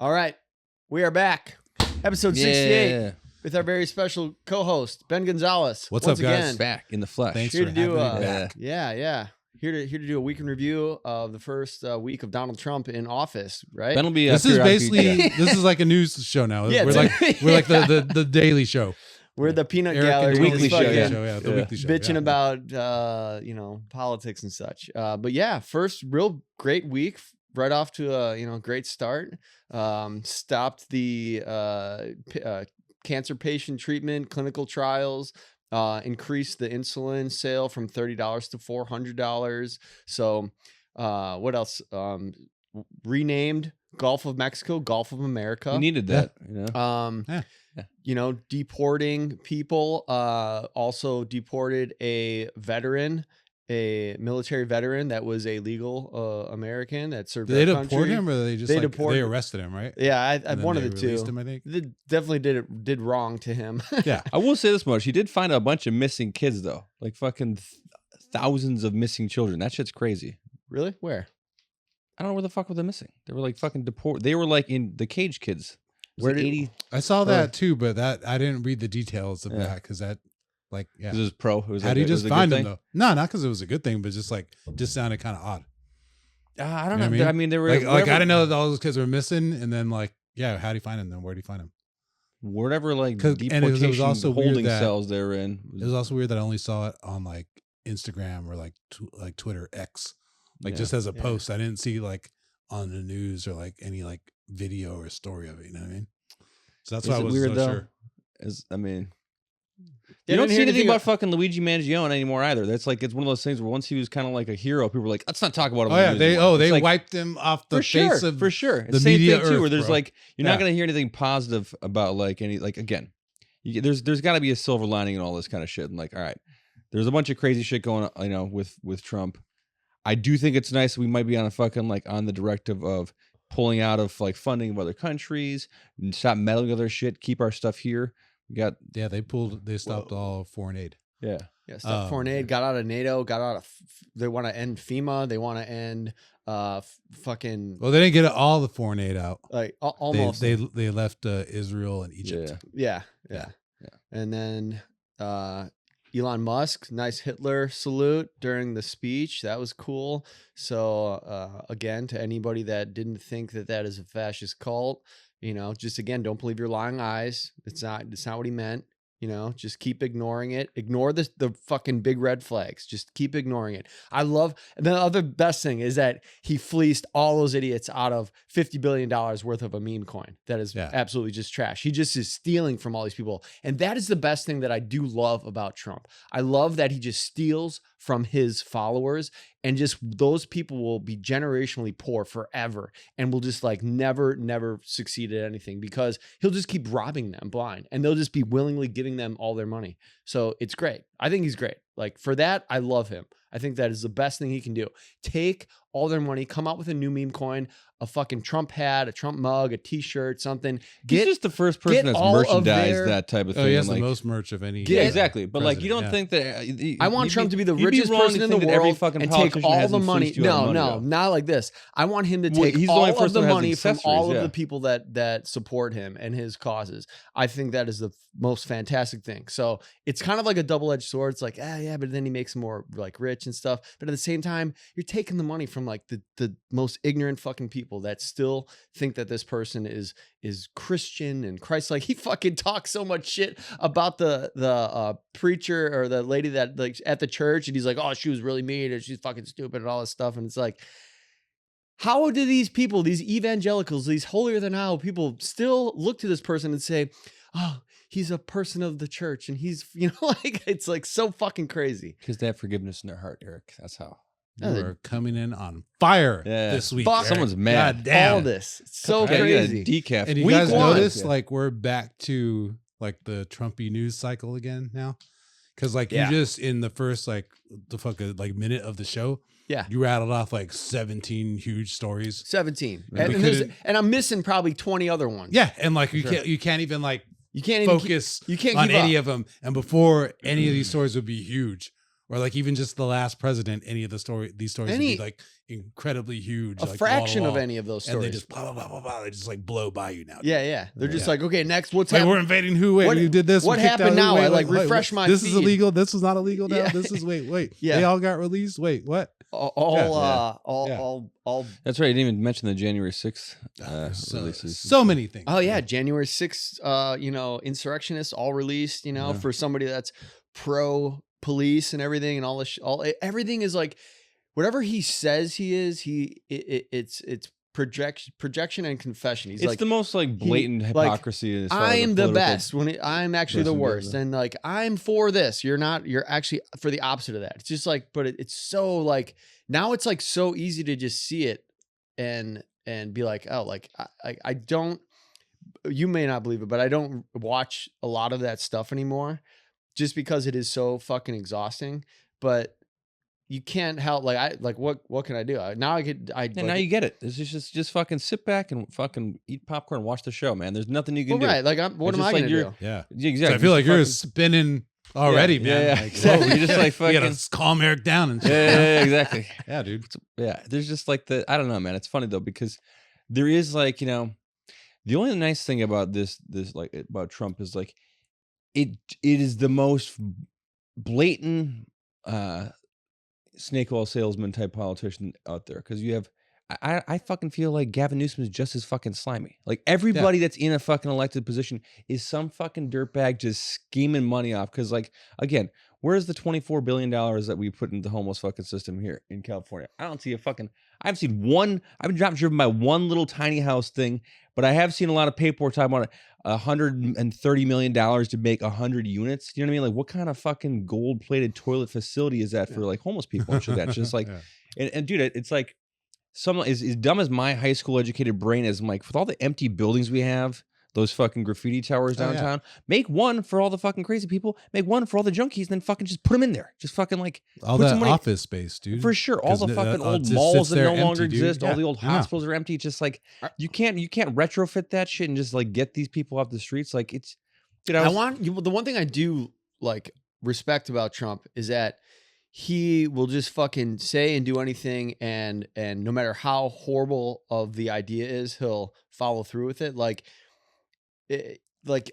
All right, we are back. Episode 68 with our very special co-host, Ben Gonzalez. What's once up, guys? Again. Back in the flesh. Thanks Here for to do, having me back. Yeah. Here to do a week in review of the first week of Donald Trump in office, right? Ben will be. This is basically this is like a news show now. Yeah, we're like the Daily Show. We're the peanut Eric gallery, and weekly Tony's show, fucking yeah. the weekly show, bitching yeah. about politics and such. But yeah, first real great week, right off to a great start. Stopped the cancer patient treatment clinical trials. Increased the insulin sale from $30 to $400. So what else? Renamed Gulf of Mexico, Gulf of America. We needed that. Deporting people. Also deported a veteran, a military veteran that was a legal American that served. Did they our deport country. him, or they just they arrested him, right? Yeah, I And then one of they the two. released him, I think. They definitely did wrong to him. Yeah. I will say this much: he did find a bunch of missing kids, though, like fucking thousands of missing children. That shit's crazy. Really? Where? I don't know where the fuck were they missing. They were like fucking deport. They were like in the cage kids. Where Where did- 80? I saw that too, but that I didn't read the details of that because that, like, yeah. This is pro. It was How like do you it was just a good find him thing. though? No, not because it was a good thing, but just sounded kind of odd. I don't You know know. what I mean, they were Like I didn't know that all those kids were missing, and then how do you find them? Then where do you find them? whatever like 'Cause- and it was deportation also weird holding that- cells they were in. It was also weird that I only saw it on like Instagram or like Twitter X, just as a Yeah. post. I didn't see like on the news or like any like video or story of it. You know what I mean? So that's Is why I it wasn't weird so though? sure. I mean, Yeah, you don't I didn't see hear anything anything about fucking Luigi Mangione anymore either. That's like it's one of those things where once he was kind of like a hero, people were like, let's not talk about him. Oh on the yeah, news they anymore. It's like, wiped him off the for sure, face of for sure. the Same media thing too, earth, where there's bro. like you're not gonna hear anything positive about like any like again. There's got to be a silver lining in all this kind of shit. And like, all right, there's a bunch of crazy shit going on, with Trump. I do think it's nice that we might be on a fucking like on the directive of pulling out of like funding of other countries and stop meddling with our shit, keep our stuff here. We got they stopped all foreign aid. yeah. Yeah, stop foreign aid, got out of NATO, got out of. They want to end FEMA. They want to end fucking Well, they didn't get all the foreign aid out. like almost. They left Israel and Egypt. Yeah. Yeah. And then Elon Musk, nice Hitler salute during the speech. That was cool. So again, to anybody that didn't think that is a fascist cult, just again, don't believe your lying eyes. It's not what he meant. Just keep ignoring it. Ignore the fucking big red flags. Just keep ignoring it. I love the other best thing is that he fleeced all those idiots out of $50 billion worth of a meme coin. That is absolutely just trash. He just is stealing from all these people. And that is the best thing that I do love about Trump. I love that he just steals from his followers, and just those people will be generationally poor forever and will just like never succeed at anything because he'll just keep robbing them blind and they'll just be willingly giving them all their money. So it's great. I think he's great. Like for that, I love him. I think that is the best thing he can do. Take all their money, come out with a new meme coin, a fucking Trump hat, a Trump mug, a t-shirt, something. He's just the first person that's all of merchandised their- that type of thing. Oh, he has like, the most merch of any. yeah, exactly. But like, you don't president, think that I want Trump to be the you'd richest wrong to person in the think that every world fucking and take politician all the hasn't money. fleeced you out of No, money, not like this. I want him to Well, take he's the only all of person the that has money from accessories, all of yeah. the people that support him and his causes. I think that is the most fantastic thing. So it's kind of like a double-edged sword. It's like, yeah, but then he makes them more like rich and stuff. But at the same time, you're taking the money from like the most ignorant fucking people that still think that this person is Christian and Christ. Like he fucking talks so much shit about the preacher or the lady that like at the church, and he's like, oh, she was really mean and she's fucking stupid and all this stuff. And it's like, how do these people, these evangelicals, these holier than thou people still look to this person and say, oh, he's a person of the church and he's, like it's like so fucking crazy. because they have forgiveness in their heart, Eric. That's how. You are coming in on fire this week. Fuck. Someone's mad. God damn. All this. It's so Yeah, crazy. Decaf. And you Week guys one. notice like we're back to like the Trumpy news cycle again now, because like Yeah. you just in the first like the fucking like minute of the show, Yeah. you rattled off like 17 huge stories. 17. Yeah. And, We couldn't- and I'm missing probably 20 other ones. Yeah, and like Sure. you can't even like You can't even focus you can't on keep any up. of them. And before any of these stories would be huge, or like even just the last president, any of these stories would be like incredibly huge, a like fraction wall to of wall, any of those and stories. they just blah blah blah blah blah. They just like blow by you now. Dude. Yeah. They're just Yeah. like, okay, next, what's Wait, happening? we're invading who? Wait, What- we did this. what we kicked happened out who? now? Wait, I, like, wait, refresh my This is feed. illegal. This was not illegal now. Yeah. This is wait. Yeah. They all got released. Wait, what? All. That's right. I didn't even mention the January 6th releases. So many things. Oh yeah, January 6th, insurrectionists all released, for somebody that's pro police and everything and all this everything is like whatever he says he is, it's projection and confession. He's It's like the most like blatant hypocrisy. As far as I am the political best I'm actually the person goes, worst. And like, I'm for this. You're not, you're actually for the opposite of that. It's just like, but it's so like, now it's like so easy to just see it and be like, oh, like I don't, you may not believe it, but I don't watch a lot of that stuff anymore just because it is so fucking exhausting. But you can't help what can I do? Now I could And now you get it. It's just fucking sit back and fucking eat popcorn and watch the show, man. There's nothing you can do. Right. Like what am I going to do? Yeah. Exactly. So I feel like you're spinning already, man. Yeah. Like, Exactly. You're just like you fucking. gotta calm Eric down and shit. Yeah, exactly. Yeah, dude. Yeah. There's just like I don't know, man. It's funny though, because there is like, the only nice thing about this like about Trump is like, it is the most blatant, snake oil salesman type politician out there, because you have I fucking feel like Gavin Newsom is just as fucking slimy. Like everybody that's in a fucking elected position is some fucking dirtbag just scheming money off. Because like, again, where's the $24 billion that we put into the homeless fucking system here in California? I don't see a fucking, I've seen one, I've been driven by one little tiny house thing, but I have seen a lot of paperwork talking about $130 million to make 100 units. You know what I mean? Like, what kind of fucking gold-plated toilet facility is that for like homeless people and shit? That's just like, and dude, it's like, someone as dumb as my high school educated brain is. I'm like, with all the empty buildings we have, those fucking graffiti towers downtown, make one for all the fucking crazy people, make one for all the junkies, and then fucking just put them in there. Just fucking like all that office space, dude. For sure. All the fucking old malls that no longer exist, all the old hospitals are empty. Just like, you can't retrofit that shit and just like get these people off the streets. Like, it's, dude, the one thing I do like respect about Trump is that he will just fucking say and do anything, and no matter how horrible of the idea is, he'll follow through with it. Like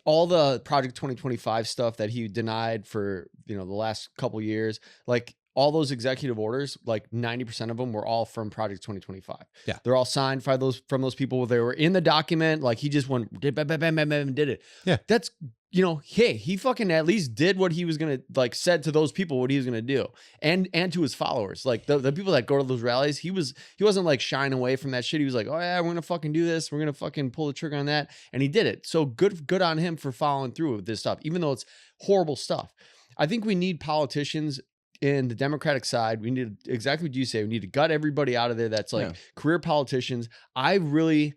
all the Project 2025 stuff that he denied for the last couple years, like all those executive orders, like 90% of them were all from Project 2025. Yeah, they're all signed by those people. They were in the document. Like he just did it. Yeah, that's. Hey, he fucking at least did what he was gonna said to those people what he was gonna do, and to his followers, like the people that go to those rallies. He wasn't like shying away from that shit. He was like, oh yeah, we're gonna fucking do this. We're gonna fucking pull the trigger on that, and he did it. So good on him for following through with this stuff, even though it's horrible stuff. I think we need politicians in the Democratic side. We need exactly what you say. We need to gut everybody out of there. That's like career politicians. I really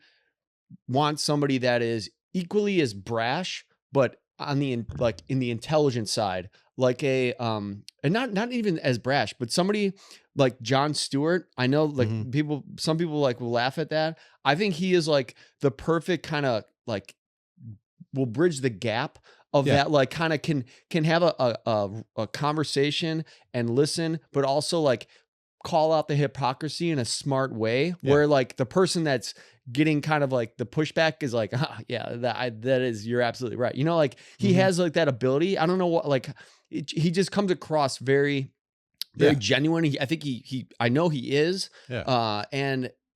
want somebody that is equally as brash, but on the in the intelligence side, like and not even as brash, but somebody like Jon Stewart. I know like some people like will laugh at that. I think he is like the perfect kind of like will bridge the gap of that, like kind of can have a conversation and listen, but also like call out the hypocrisy in a smart way, where like the person that's getting kind of like the pushback is like, that is, you're absolutely right. Like he has like that ability. I don't know what, like he just comes across very genuine. I think I know he is.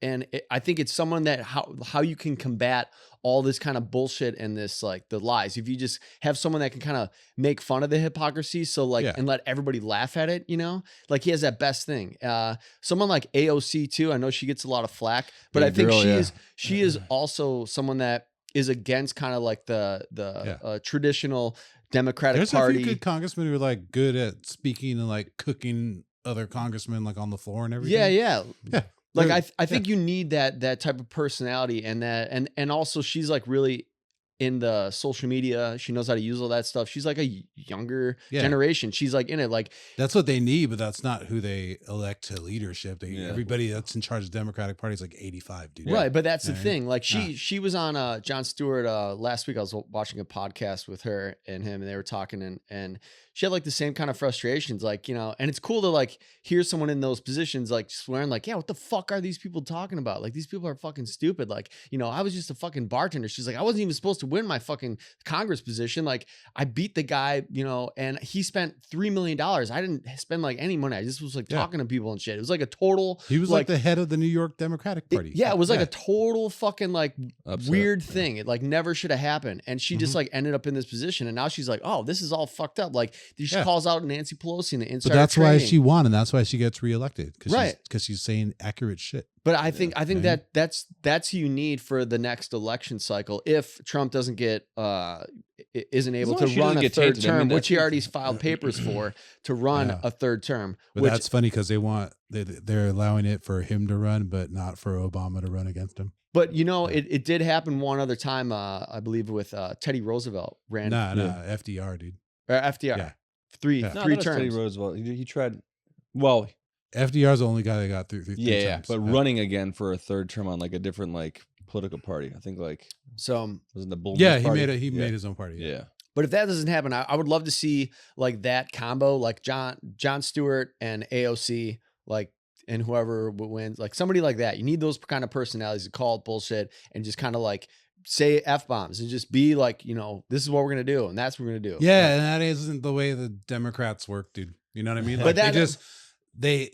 And I think it's someone that how you can combat all this kind of bullshit and this like the lies. If you just have someone that can kind of make fun of the hypocrisy, so like and let everybody laugh at it, like he has that best thing. Someone like AOC too. I know she gets a lot of flack, but I think she is also someone that is against kind of like the traditional Democratic Party. There's a few good congressmen who are like good at speaking and like cooking other congressmen like on the floor and everything. Yeah. Like I think you need that type of personality, and also she's like really in the social media. She knows how to use all that stuff. She's like a younger Yeah. generation. She's like in it. Like That's what they need, but that's not who they elect to leadership. Yeah. Everybody that's in charge of the Democratic Party is like 85, dude. right, but that's the Right. thing. Like she was on Jon Stewart last week. I was watching a podcast with her and him, and they were talking, and she had like the same kind of frustrations, like, you know, and it's cool to like hear someone in those positions like swearing like, yeah, what the fuck are these people talking about? Like, these people are fucking stupid. Like, you know, I was just a fucking bartender. She's like, I wasn't even supposed to win my fucking Congress position. Like, I beat the guy, you know, and he spent $3 million. I didn't spend like any money. I just was like talking to people and shit. It was like a total. He was like the head of the New York Democratic Party. It was like a total fucking like Upset. weird thing. It like never should have happened. And she just like ended up in this position. And now she's like, oh, this is all fucked up. Like, she calls out Nancy Pelosi and the insider But that's trading. why she won, and that's why she gets reelected. Right. Because she's saying accurate shit. But I think that's who you need for the next election cycle. If Trump doesn't get isn't able to she run doesn't a get third tainted, I mean, term, that's which he the- already filed papers for to run a third term. But which, that's funny because they're allowing it for him to run, but not for Obama to run against him. but you know, it did happen one other time. I believe with Teddy Roosevelt ran Nah, FDR, dude. or FDR Yeah. three Yeah. No, three that was Teddy terms. Roosevelt. He tried. Well, FDR's the only guy that got through. yeah, but running again for a third term on like a different like political party. I think like So, wasn't the Bull? Yeah, party? he made his own party. Yeah. but if that doesn't happen, I would love to see like that combo, like Jon Stewart and AOC, like, and whoever wins, like somebody like that. You need those kind of personalities to call it bullshit and just kind of like say F-bombs and just be like, you know, this is what we're going to do. And that's what we're going to do. Yeah, and that isn't the way the Democrats work, dude. You know what I mean? But Like, that- they just they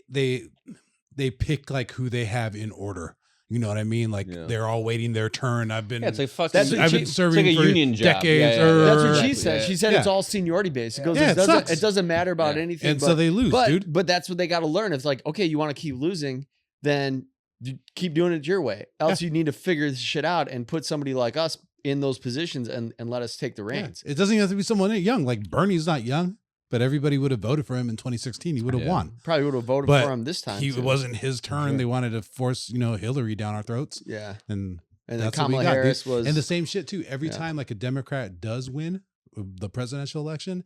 pick like who they have in order. You know what I mean? Like they're all waiting their turn. I've been Yeah, it's like fucking. That's what I've been it's serving like a for union job. decades. Yeah, yeah. That's what she Exactly, said. yeah. She said it's all seniority based. It goes, Yeah, it sucks. it doesn't matter about Yeah. anything. And so they lose, dude. But that's what they got to learn. It's like, okay, you want to keep losing, then you keep doing it your way. Else you need to figure this shit out and put somebody like us in those positions and let us take the reins. It doesn't even have to be someone young. Like Bernie's not young, but everybody would have voted for him in 2016. He would have won. Probably would have voted But for him this time. It too. wasn't his turn. They wanted to force, Hillary down our throats. Yeah. And then that's what we Kamala got, dude. Harris was. And the same shit too. Every Yeah. time like a Democrat does win the presidential election,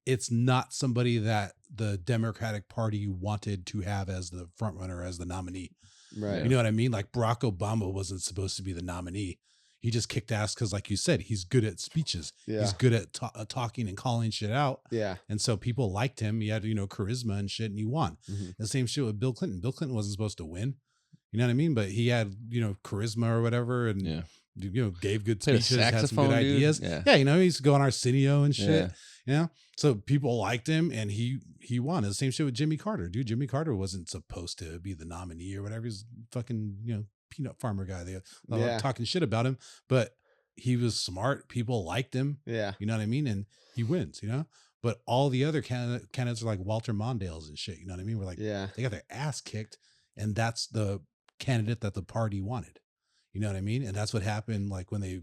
it's not somebody that the Democratic Party wanted to have as the front runner, as the nominee. right. You know what I mean? Like Barack Obama wasn't supposed to be the nominee. He just kicked ass because, like you said, he's good at speeches. Yeah. He's good at talking and calling shit out. Yeah. And so people liked him. He had, charisma and shit, and he won. Mhm. The same shit with Bill Clinton. Bill Clinton wasn't supposed to win. You know what I mean? But he had, charisma or whatever, and gave good Played a speeches, had some saxophone, good dude. ideas. Yeah. He used to go on Arsenio and shit. Yeah. So people liked him, and he won. The same shit with Jimmy Carter, dude. Jimmy Carter wasn't supposed to be the nominee or whatever. He's fucking peanut farmer guy. They were talking shit about him, but he was smart. People liked him. Yeah. You know what I mean? And he wins. But all the other candidates are like Walter Mondale's and shit. You know what I mean? We're like, they got their ass kicked, and that's the candidate that the party wanted. You know what I mean? And that's what happened. Like when they,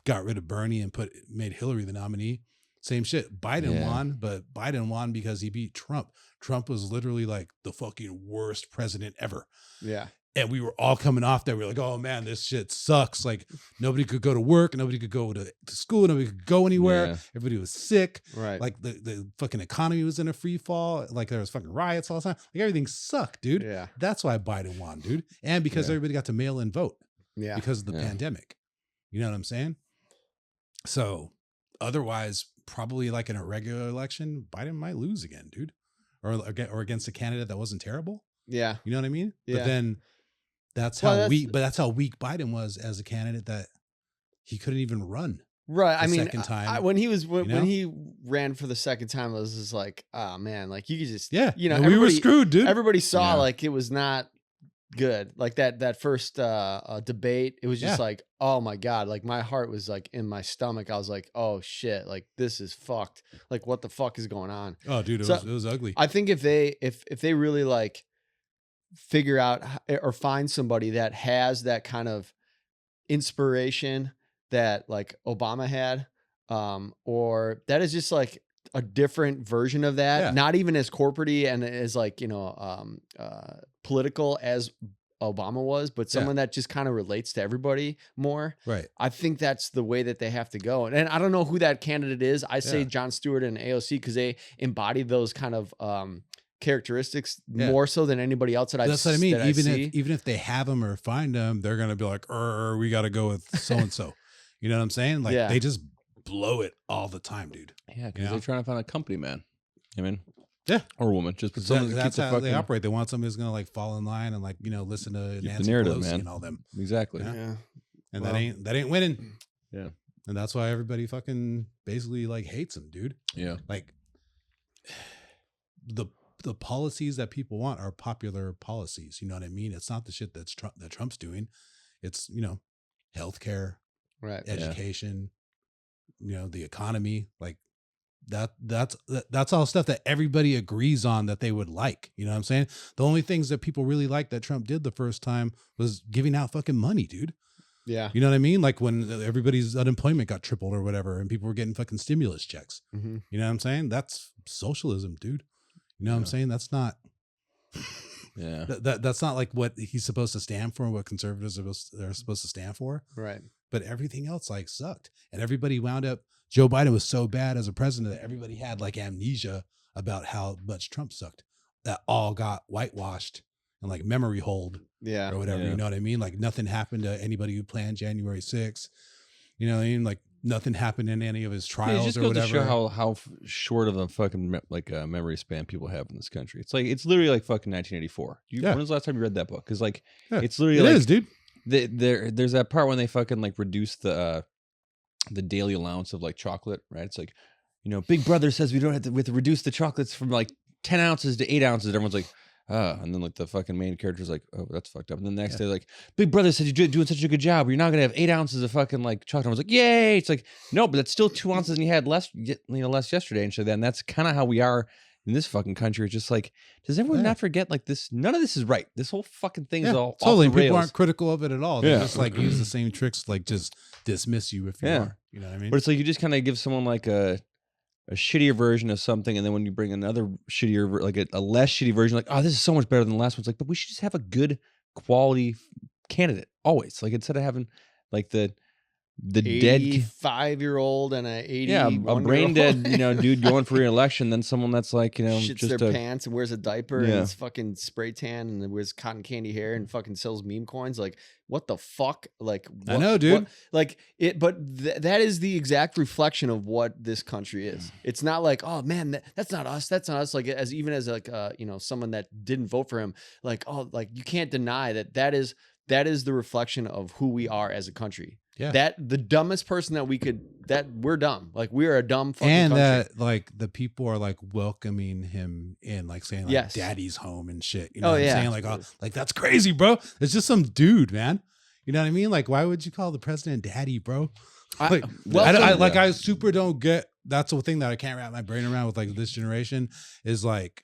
got rid of Bernie and made Hillary the nominee. Same shit. Biden won, but Biden won because he beat Trump. Trump was literally like the fucking worst president ever. Yeah. And we were all coming off that. We were like, oh man, this shit sucks. Like nobody could go to work. Nobody could go to school. Nobody could go anywhere. Yeah. Everybody was sick. Right. Like the fucking economy was in a free fall. Like there was fucking riots all the time. Like everything sucked, dude. Yeah. That's why Biden won, dude. And because everybody got to mail in vote Yeah. because of the pandemic. You know what I'm saying? So otherwise, probably like in a regular election, Biden might lose again, dude. Or against a candidate that wasn't terrible. Yeah. You know what I mean? Yeah. But then that's how weak Biden was as a candidate that he couldn't even run. Right. I mean, second time, when he ran for the second time, I was just like, oh man, like you could just, and we were everybody- screwed, dude. Everybody saw Yeah. like it was not good. Like that first debate, it was just like, oh my God, like my heart was like in my stomach. I was like, oh shit, like this is fucked. Like what the fuck is going on? Oh, dude, it was ugly. I think if they really like figure out or find somebody that has that kind of inspiration that like Obama had, or that is just like a different version of that, Yeah. not even as corporate-y and as like, political as Obama was, but someone that just kind of relates to everybody more. Right. I think that's the way that they have to go. And I don't know who that candidate is. I say Jon Stewart and AOC because they embody those kind of characteristics more so than anybody else that I've That's what I mean. Even if they have them or find them, they're gonna be like, we got to go with so and so. You know what I'm saying? Like they just blow it all the time, dude. Yeah, because they're trying to find a company man. I mean, yeah, or woman. Just put someone that's how they operate. They want somebody who's gonna like fall in line and like listen to Nancy the narrative, Pelosi man. and all them. Exactly. Yeah. And that ain't winning. Yeah. And that's why everybody fucking basically like hates him, dude. Yeah. Like the policies that people want are popular policies. You know what I mean? It's not the shit that Trump's doing. It's healthcare, right, education, the economy, like that's all stuff that everybody agrees on that they would like. You know what I'm saying? The only things that people really liked that Trump did the first time was giving out fucking money, dude. Yeah. You know what I mean? Like when everybody's unemployment got tripled or whatever and people were getting fucking stimulus checks. Mm-hmm. You know what I'm saying? That's socialism, dude. You know what I'm saying? That's not that's not like what he's supposed to stand for and what conservatives are supposed to stand for. Right. But everything else like sucked. And everybody wound up, Joe Biden was so bad as a president that everybody had like amnesia about how much Trump sucked. That all got whitewashed and like memory hold or whatever. You know what I mean? Like nothing happened to anybody who planned January 6th. You know what I mean? Like nothing happened in any of his trials just or goes whatever. To show how short of a fucking memory span people have in this country. It's literally like fucking 1984. When was the last time you read that book? Because it's literally is, dude. There's that part when they fucking like reduce the daily allowance of like chocolate, right? It's like, Big Brother says we have to reduce the chocolates from like 10 ounces to 8 ounces. Everyone's like, and then like the fucking main character's like, oh, that's fucked up. And then the next day, like, Big Brother said you're doing such a good job. You're not gonna have 8 ounces of fucking like chocolate. I was like, yay! It's like, no, but that's still 2 ounces, and you had less yesterday and shit. And that's kind of how we are in this fucking country. It's just like, does everyone not forget like this? None of this is right. This whole fucking thing is all totally. off the rails. People aren't critical of it at all. They just like use the same tricks, like just dismiss you if you are. You know what I mean? But it's like you just kind of give someone like a shittier version of something, and then when you bring another shittier, like a less shitty version, like, oh, this is so much better than the last one. It's like, but we should just have a good quality candidate always. Like instead of having like the dead 85-year-old and a 81 a brain dead dude going for re-election, then someone that's like shits just their pants and wears a diaper and Yeah. is fucking spray tan and wears cotton candy hair and fucking sells meme coins. Like what the fuck? Like I know, dude. like it, but that is the exact reflection of what this country is. It's not like, oh man, that's not us. That's not us. Like even as like someone that didn't vote for him, like, oh, like you can't deny that is the reflection of who we are as a country. Yeah. That the dumbest person that we're dumb. Like we are a dumb fucking and country. that like the people are like welcoming him in, like saying like daddy's home and shit. You know what I'm saying? Like, oh, like that's crazy, bro. It's just some dude, man. You know what I mean? Like, why would you call the president daddy, bro? Like, I super don't get. That's the thing that I can't wrap my brain around with like this generation is like,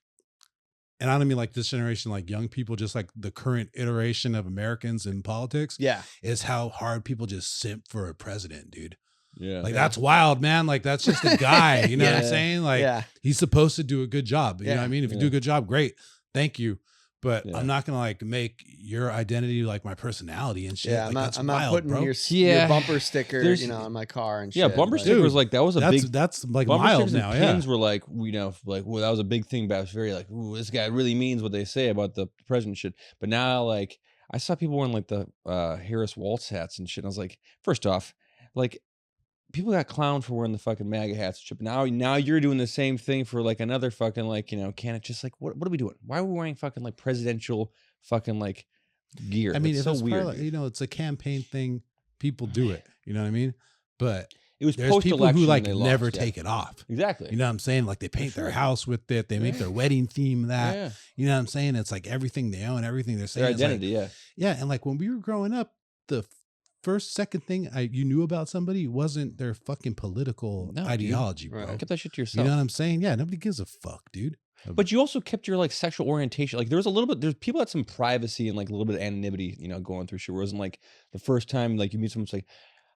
and I don't mean like this generation, like young people, just like the current iteration of Americans in politics. Yeah. Is how hard people just simp for a president, dude. Yeah. Like that's wild, man. Like that's just a guy. You know what I'm saying? Like he's supposed to do a good job. You know what I mean? If you do a good job, great. Thank you. But I'm not gonna like make your identity like my personality and shit. Yeah, like, I'm not putting bro. your bumper sticker, on my car and shit. Yeah, bumper stickers like that was that's like mild now. Pins were like like well, that was a big thing, but I was very like, ooh, this guy really means what they say about the president shit. But now like I saw people wearing like the Harris Waltz hats and shit. And I was like, first off, like people got clowned for wearing the fucking MAGA hats and shit. But now you're doing the same thing for like another fucking like candidate. Just like what are we doing? Why are we wearing fucking like presidential fucking like gear? I mean, it's it's so weird. like, it's a campaign thing. People do it. You know what I mean? But it was there's people who like never lost, take it off. Exactly. You know what I'm saying? Like they paint their house with it. They make their wedding theme that. Yeah. You know what I'm saying? It's like everything they own, everything they're saying. Their identity, Yeah, and like when we were growing up, the second thing you knew about somebody wasn't their fucking political ideology, bro. Keep that shit to yourself. You know what I'm saying? Yeah, nobody gives a fuck, dude. But you also kept your like sexual orientation. Like there's people had some privacy and like a little bit of anonymity, going through shit. Where it wasn't like the first time like you meet someone, it's like,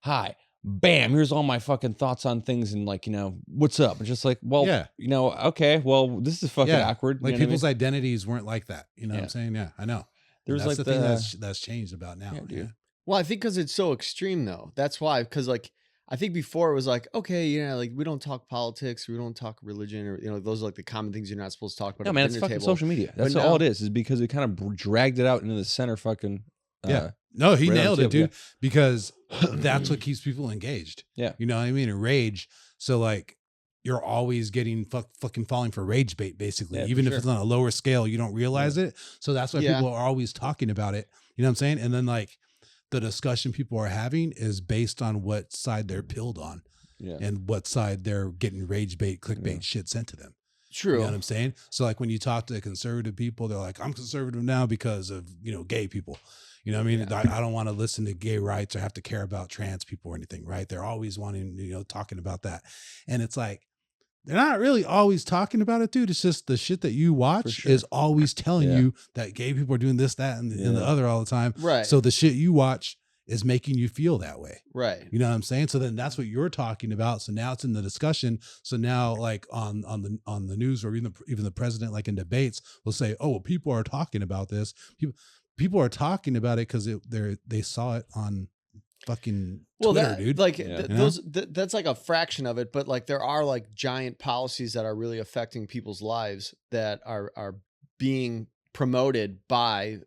hi, bam, here's all my fucking thoughts on things and like, what's up? It's just like, well, okay, well, this is fucking awkward. Like people's identities weren't like that. You know what I'm saying? Yeah, I know. There's that's like the thing that's changed about now. Yeah, dude. Well, I think because it's so extreme, though. That's why. Because like I think before it was like, okay, like we don't talk politics, we don't talk religion, or those are like the common things you're not supposed to talk about No, at man, the it's dinner fucking table. social media. That's But all now- it is because it kind of dragged it out into the center fucking. Yeah. No, he right on nailed the it, table, dude, because that's what keeps people engaged. Yeah. You know what I mean? And rage. So like you're always getting fucking falling for rage bait, basically. Yeah, for Even if sure. it's on a lower scale, you don't realize it. So that's why people are always talking about it. You know what I'm saying? And then like the discussion people are having is based on what side they're pilled on. Yeah. And what side they're getting rage bait, clickbait shit sent to them. True. You know what I'm saying? So like when you talk to conservative people, they're like, I'm conservative now because of, gay people. You know what I mean? I don't want to listen to gay rights or have to care about trans people or anything, right? They're always wanting, talking about that. And it's like, they're not really always talking about it, dude. It's just the shit that you watch is always telling you that gay people are doing this, that, and the other all the time. Right. So the shit you watch is making you feel that way. Right. You know what I'm saying? So then that's what you're talking about. So now it's in the discussion. So now like on the news or even the president, like in debates, will say, oh, well, people are talking about this. People are talking about it because they saw it on fucking Twitter, dude. Like that's like a fraction of it, but like there are like giant policies that are really affecting people's lives that are being promoted by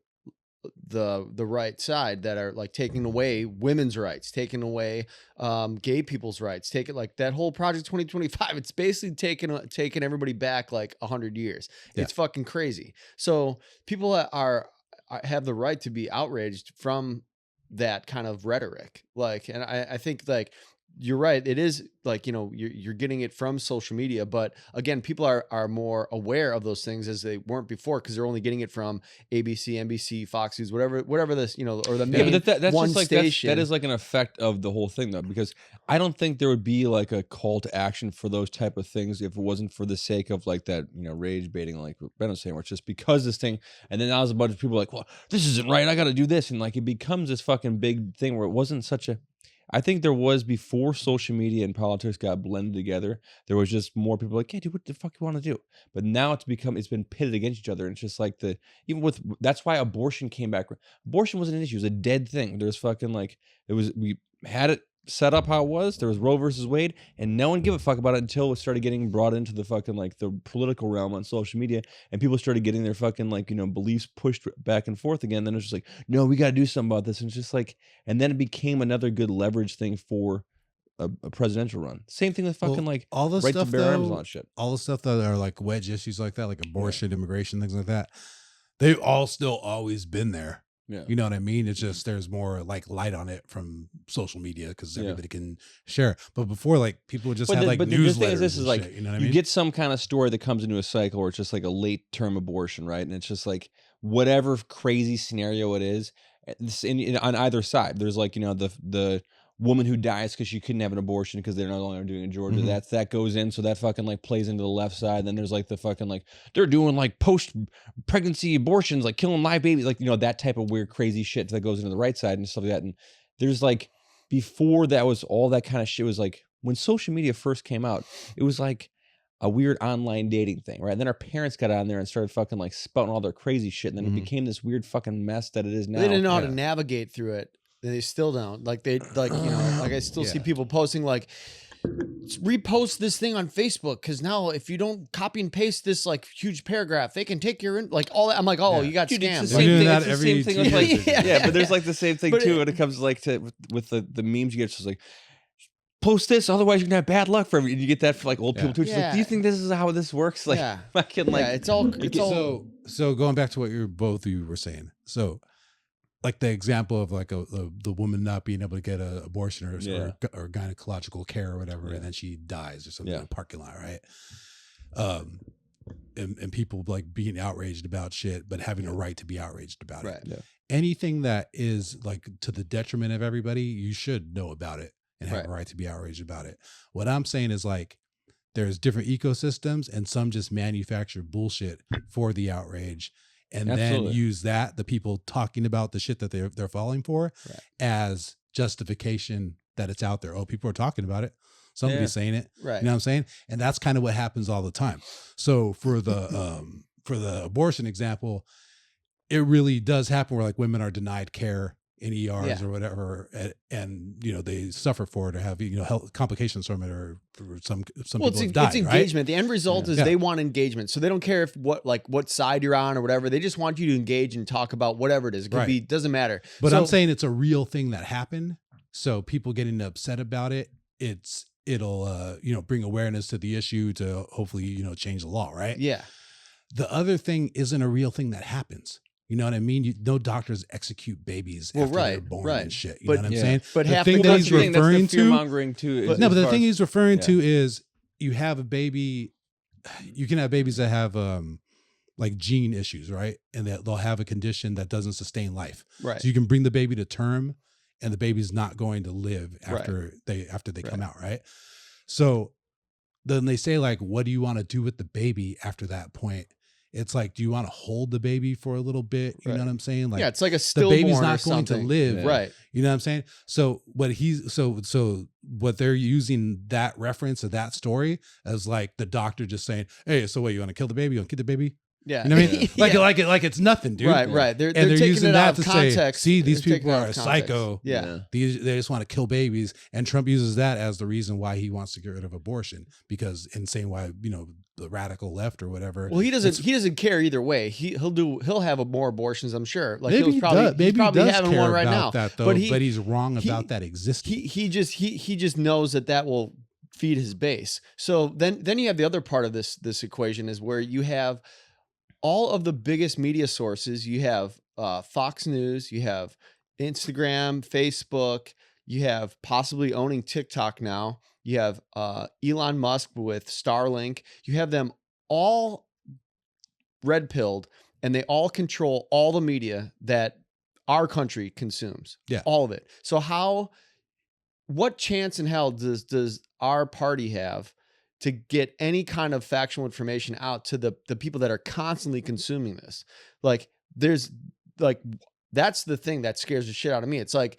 the right side, that are like taking away women's rights, taking away gay people's rights, taking like that whole Project 2025. It's basically taking everybody back like 100 years. Yeah. It's fucking crazy. So people have the right to be outraged from that kind of rhetoric. Like, and I think like you're right. It is like, you're getting it from social media, but again, people are more aware of those things as they weren't before, because they're only getting it from ABC, NBC, Fox News, whatever this, or the main that's one just like station. that is like an effect of the whole thing, though, because I don't think there would be like a call to action for those type of things if it wasn't for the sake of like that, rage baiting, like what Ben was saying, where it's just because this thing, and then now there's a bunch of people like, well, this isn't right, I got to do this, and like it becomes this fucking big thing where it wasn't such a. I think there was, before social media and politics got blended together, there was just more people like, yeah, dude, what the fuck you want to do? But now it's been pitted against each other. And it's just like that's why abortion came back. Abortion wasn't an issue. It was a dead thing. There's fucking like, we had it set up how it was. There was Roe versus Wade, and no one gave a fuck about it until it started getting brought into the fucking like the political realm on social media, and people started getting their fucking like beliefs pushed back and forth again. Then it's just like, no, we got to do something about this, and it's just like, and then it became another good leverage thing for a presidential run. Same thing with fucking like all the right stuff to bear arms and though, all that shit. all the stuff that are like wedge issues like that, like abortion, immigration, things like that. They've all still always been there. Yeah. You know what I mean? It's just there's more like light on it from social media because everybody can share. But before, like people would just have like newsletters. The thing is, this is like, shit, you know what I you mean? get some kind of story that comes into a cycle where it's just like a late term abortion, right? And it's just like whatever crazy scenario it is, on either side. There's like the woman who dies because she couldn't have an abortion because they're no longer doing it in Georgia. Mhm. That goes in, so that fucking like plays into the left side. Then there's like the fucking like they're doing like post pregnancy abortions, like killing live babies, like that type of weird crazy shit that goes into the right side and stuff like that. And there's like, before that was all that kind of shit was like, when social media first came out, it was like a weird online dating thing, right? And then our parents got on there and started fucking like spouting all their crazy shit, and then it became this weird fucking mess that it is now. They didn't know how to navigate through it. They still don't. Like like I still see people posting like, repost this thing on Facebook, because now if you don't copy and paste this like huge paragraph, they can take your like all that. I'm like, oh, you got Dude, scammed. it's the same thing. that It's the every same thing 2 with like, years. yeah, but there's like the same thing But too when it comes like to with the memes you get. It's just like, post this, otherwise you're gonna have bad luck for every. And you get that for like old people too. It's like, do you think this is how this works? Like, fucking like, it's all. So going back to what both of you were saying. So like the example of like the woman not being able to get an abortion or gynecological care or whatever, and then she dies or something in a parking lot, right? And people like being outraged about shit, but having a right to be outraged about it. Yeah. Anything that is like to the detriment of everybody, you should know about it and have a right to be outraged about it. What I'm saying is like, there's different ecosystems, and some just manufacture bullshit for the outrage, and then use the people talking about the shit that they're falling for as justification that it's out there. Oh, people are talking about it. Somebody's saying it. Right. You know what I'm saying? And that's kind of what happens all the time. So for the abortion example, it really does happen where like women are denied care in ERs Yeah. or whatever, and they suffer for it or have health complications from it, or some Well, people have died. it's engagement. Right? The end result is they want engagement, so they don't care if what side you're on or whatever. They just want you to engage and talk about whatever it is. It could be, doesn't matter. But I'm saying it's a real thing that happened. So people getting upset about it, it'll bring awareness to the issue to hopefully change the law, right? Yeah. The other thing isn't a real thing that happens. You know what I mean? No doctors execute babies after they're born and shit. You know what I'm saying? But the thing that he's referring to, but the thing he's referring to is you have a baby. You can have babies that have like gene issues, right? And that they'll have a condition that doesn't sustain life. Right. So you can bring the baby to term, and the baby's not going to live after they come out, right? So then they say, like, what do you want to do with the baby after that point? It's like, do you want to hold the baby for a little bit? You know what I'm saying? Like, it's like a stillborn. The baby's not going to live, right? You know what I'm saying? So what they're using that reference of that story as like the doctor just saying, "Hey, so what? You want to kill the baby? You want to kill the baby?" Yeah, you know what I mean? Like it's nothing, dude. Right. They're using it that out to of context. say, see, these people are a psycho. Yeah. They just want to kill babies, and Trump uses that as the reason why he wants to get rid of abortion, because and saying why the radical left or whatever. Well, he doesn't care either way. He'll have more abortions, I'm sure. Like maybe he's probably having one right now. That, though, but he's wrong about that existing. He just knows that will feed his base. So then you have the other part of this equation is where you have all of the biggest media sources. You have Fox News, you have Instagram, Facebook, you have possibly owning TikTok now. You have Elon Musk with Starlink. You have them all red-pilled, and they all control all the media that our country consumes. Yeah. All of it. So what chance in hell does our party have to get any kind of factual information out to the people that are constantly consuming this? That's the thing that scares the shit out of me. It's like,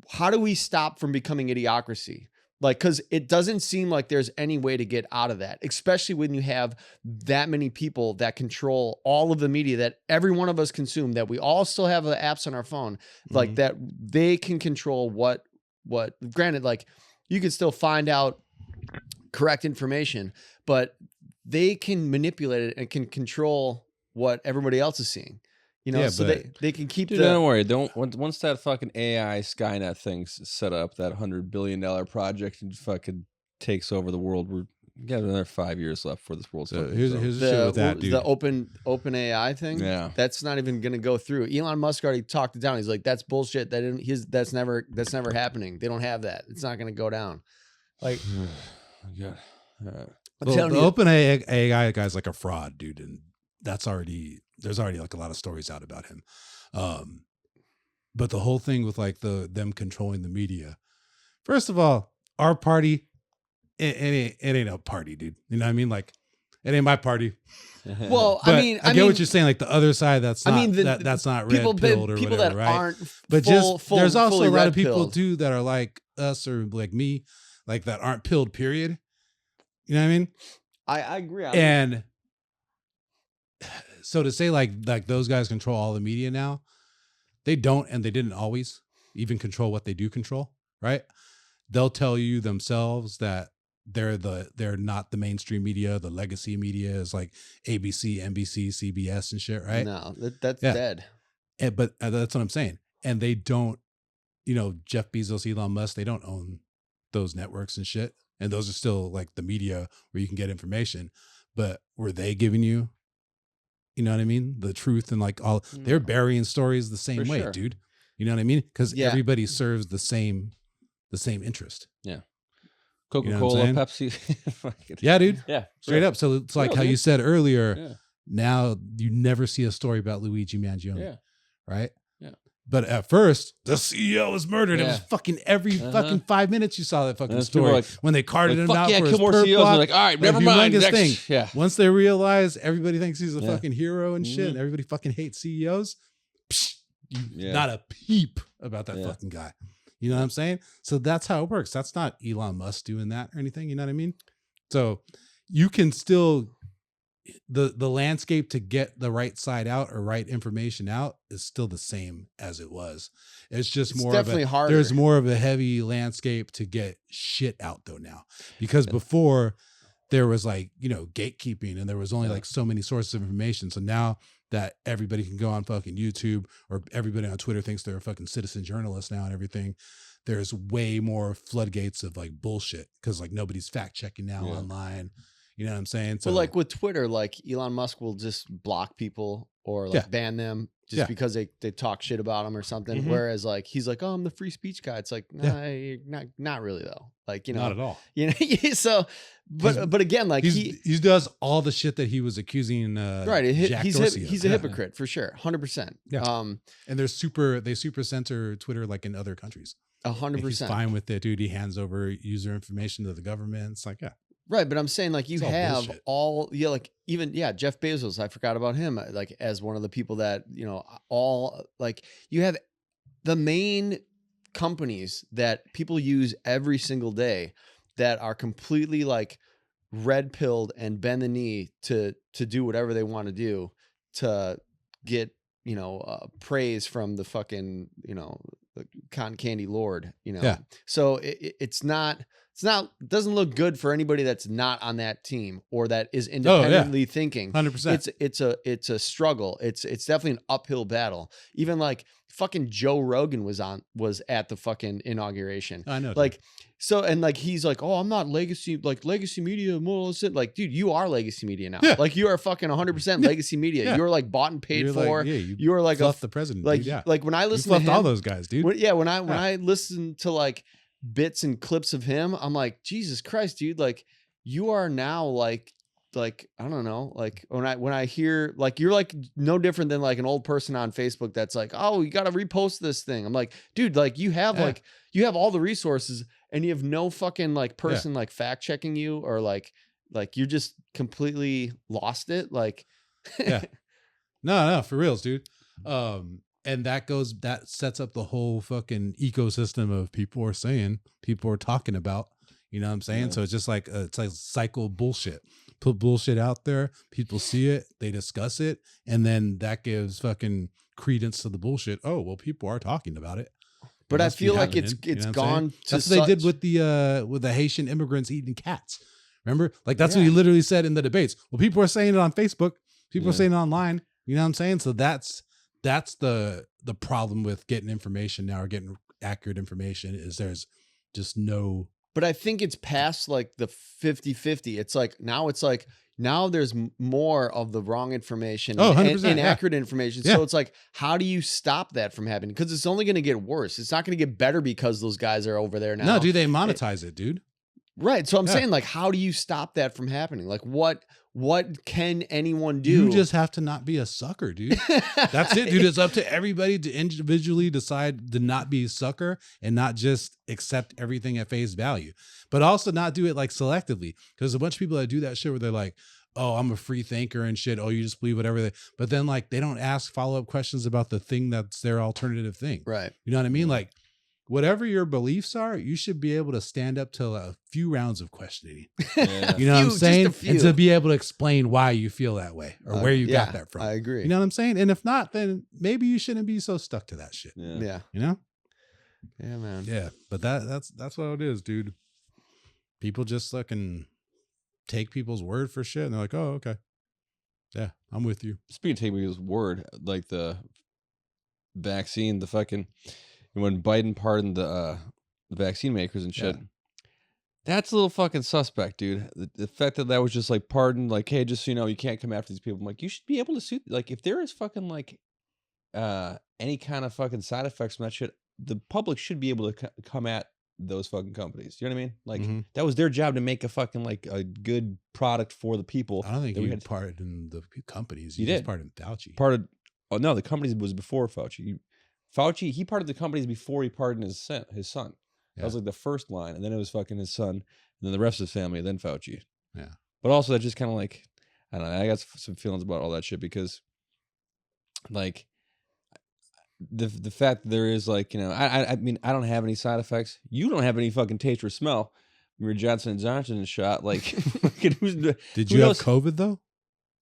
how do we stop from becoming idiocracy? Like, because it doesn't seem like there's any way to get out of that, especially when you have that many people that control all of the media that every one of us consume, that we all still have the apps on our phone, like that they can control what, granted, like you can still find out correct information, but they can manipulate it and can control what everybody else is seeing. So they can keep. Dude, don't worry. Once that fucking AI Skynet thing's set up, that $100 billion project, and fucking takes over the world, we're got another 5 years left for this world. So here's the shit with that, dude. The open AI thing. Yeah, that's not even going to go through. Elon Musk already talked it down. He's like, that's bullshit. That's never happening. They don't have that. It's not going to go down. Like, yeah. The open AI guy's like a fraud, dude, and there's already like a lot of stories out about him. But the whole thing with like them controlling the media. First of all, our party, it ain't a party, dude. You know what I mean? Like, it ain't my party. Well, but I get what you're saying. Like the other side, that's not that's not red pilled or people whatever, that right? aren't but there's also a lot of people pilled too that are like us or like me, like that aren't pilled. Period. You know what I mean? I agree. And so to say like those guys control all the media now, they don't, and they didn't always even control what they do control, right? They'll tell you themselves that they're not the mainstream media. The legacy media is like ABC, NBC, CBS and shit, right? No, that's dead. But that's what I'm saying. And they don't, Jeff Bezos, Elon Musk, they don't own those networks and shit. And those are still like the media where you can get information. But were they giving you, you know what I mean, the truth? And like they're burying stories the same way, dude. You know what I mean? Because everybody serves the same interest. Yeah. Coca-Cola, Pepsi. Yeah, dude. Yeah. Straight up. So it's like how you said earlier, now you never see a story about Luigi Mangione. Yeah. Right? Yeah. But at first, the CEO was murdered. It was fucking every fucking 5 minutes you saw that fucking story. Like, when they carted him out for his perp block, like, all right, never mind. Next thing. Yeah. Once they realize everybody thinks he's a fucking hero and shit, and everybody fucking hates CEOs, not a peep about that fucking guy. You know what I'm saying? So that's how it works. That's not Elon Musk doing that or anything. You know what I mean? So you can still the landscape to get the right side out or right information out is still the same as it was. It's just It's more definitely of a harder. there's more of a heavy landscape to get shit out though now, because before there was like, you know, gatekeeping and there was only like so many sources of information. So now that everybody can go on fucking YouTube, or everybody on Twitter thinks they're a fucking citizen journalist now and everything, there's way more floodgates of like bullshit because like nobody's fact checking now online. You know what I'm saying? So well, like with Twitter, like Elon Musk will just block people or like ban them just because they talk shit about him or something. Whereas like he's like, oh, I'm the free speech guy. It's like, nah, you're not really though. Like, you know, not at all. You know, so but again, like he does all the shit that he was accusing. Right, Jack he's Dorsey he's a hypocrite for sure, 100%. Yeah, and they super censor Twitter like in other countries. 100%. He's fine with it, dude. He hands over user information to the government. It's like, right, but I'm saying like you have all like even Jeff Bezos, I forgot about him, like as one of the people that, you know, all like you have the main companies that people use every single day that are completely like red pilled and bend the knee to do whatever they want to do to get, you know, praise from the fucking, you know, the cotton candy lord, you know. So it's not it doesn't look good for anybody that's not on that team or that is independently thinking. 100%. It's a struggle. It's definitely an uphill battle. Even like fucking Joe Rogan was at the fucking inauguration. I know. Like, so, and like, he's like, oh, I'm not legacy media. Like, dude, you are legacy media now. Yeah. Like you are fucking 100% legacy media. Yeah. You're like bought and paid for. You are like the president. Like, dude, like when I listen to him, all those guys, dude. When I listen to like bits and clips of him, I'm like, Jesus Christ, dude, like you are now like I don't know, like when I hear like you're like no different than like an old person on Facebook that's like, oh, you got to repost this thing. I'm like, dude, like you have like you have all the resources and you have no fucking like person like fact checking you or like you're just completely lost it. Like, no, for reals, dude. And that sets up the whole fucking ecosystem of people are talking about, you know what I'm saying? So it's just like, it's like cycle bullshit. Put bullshit out there, people see it, they discuss it, and then that gives fucking credence to the bullshit. Oh, well, people are talking about it. But I feel like it's gone to that's what they did with the Haitian immigrants eating cats. Remember? Like that's what he literally said in the debates. Well, people are saying it on Facebook, people are saying it online. You know what I'm saying? So that's the problem with getting information now, or getting accurate information, is there's just no. But I think it's past like the 50-50. It's like now there's more of the wrong information and inaccurate information. So it's like, how do you stop that from happening? Because it's only going to get worse. It's not going to get better because those guys are over there now. No, dude, they monetize it, dude. Right. So I'm saying, like, how do you stop that from happening? Like, what can anyone do? You just have to not be a sucker, dude. That's it, dude. It's up to everybody to individually decide to not be a sucker and not just accept everything at face value, but also not do it like selectively. Because a bunch of people that do that shit where they're like, oh, I'm a free thinker and shit. Oh, you just believe whatever but then like they don't ask follow-up questions about the thing that's their alternative thing. Right. You know what I mean? Like, whatever your beliefs are, you should be able to stand up to a few rounds of questioning. Yeah. You know what I'm saying? And to be able to explain why you feel that way or where you got that from. I agree. You know what I'm saying? And if not, then maybe you shouldn't be so stuck to that shit. Yeah. You know? Yeah, man. Yeah. But that's what it is, dude. People just fucking take people's word for shit and they're like, oh, okay. Yeah, I'm with you. Speaking of taking people's word, like the vaccine, the fucking when Biden pardoned the vaccine makers and shit, that's a little fucking suspect, dude. The fact that was just like pardoned, like, hey, just so you know, you can't come after these people. I'm like, you should be able to sue. Like, if there is fucking like any kind of fucking side effects from that shit, the public should be able to come at those fucking companies. You know what I mean? Like that was their job to make a fucking like a good product for the people. I don't think he pardoned the companies. He did pardon Fauci. Oh no, the companies was before Fauci. Fauci, he pardoned the companies before he pardoned his son. That was like the first line, and then it was fucking his son, and then the rest of his family, and then Fauci. Yeah. But also that just kind of like, I don't know, I got some feelings about all that shit because like the fact that there is like, you know, I mean, I don't have any side effects. You don't have any fucking taste or smell. Your Johnson & Johnson shot, like, did you have COVID though?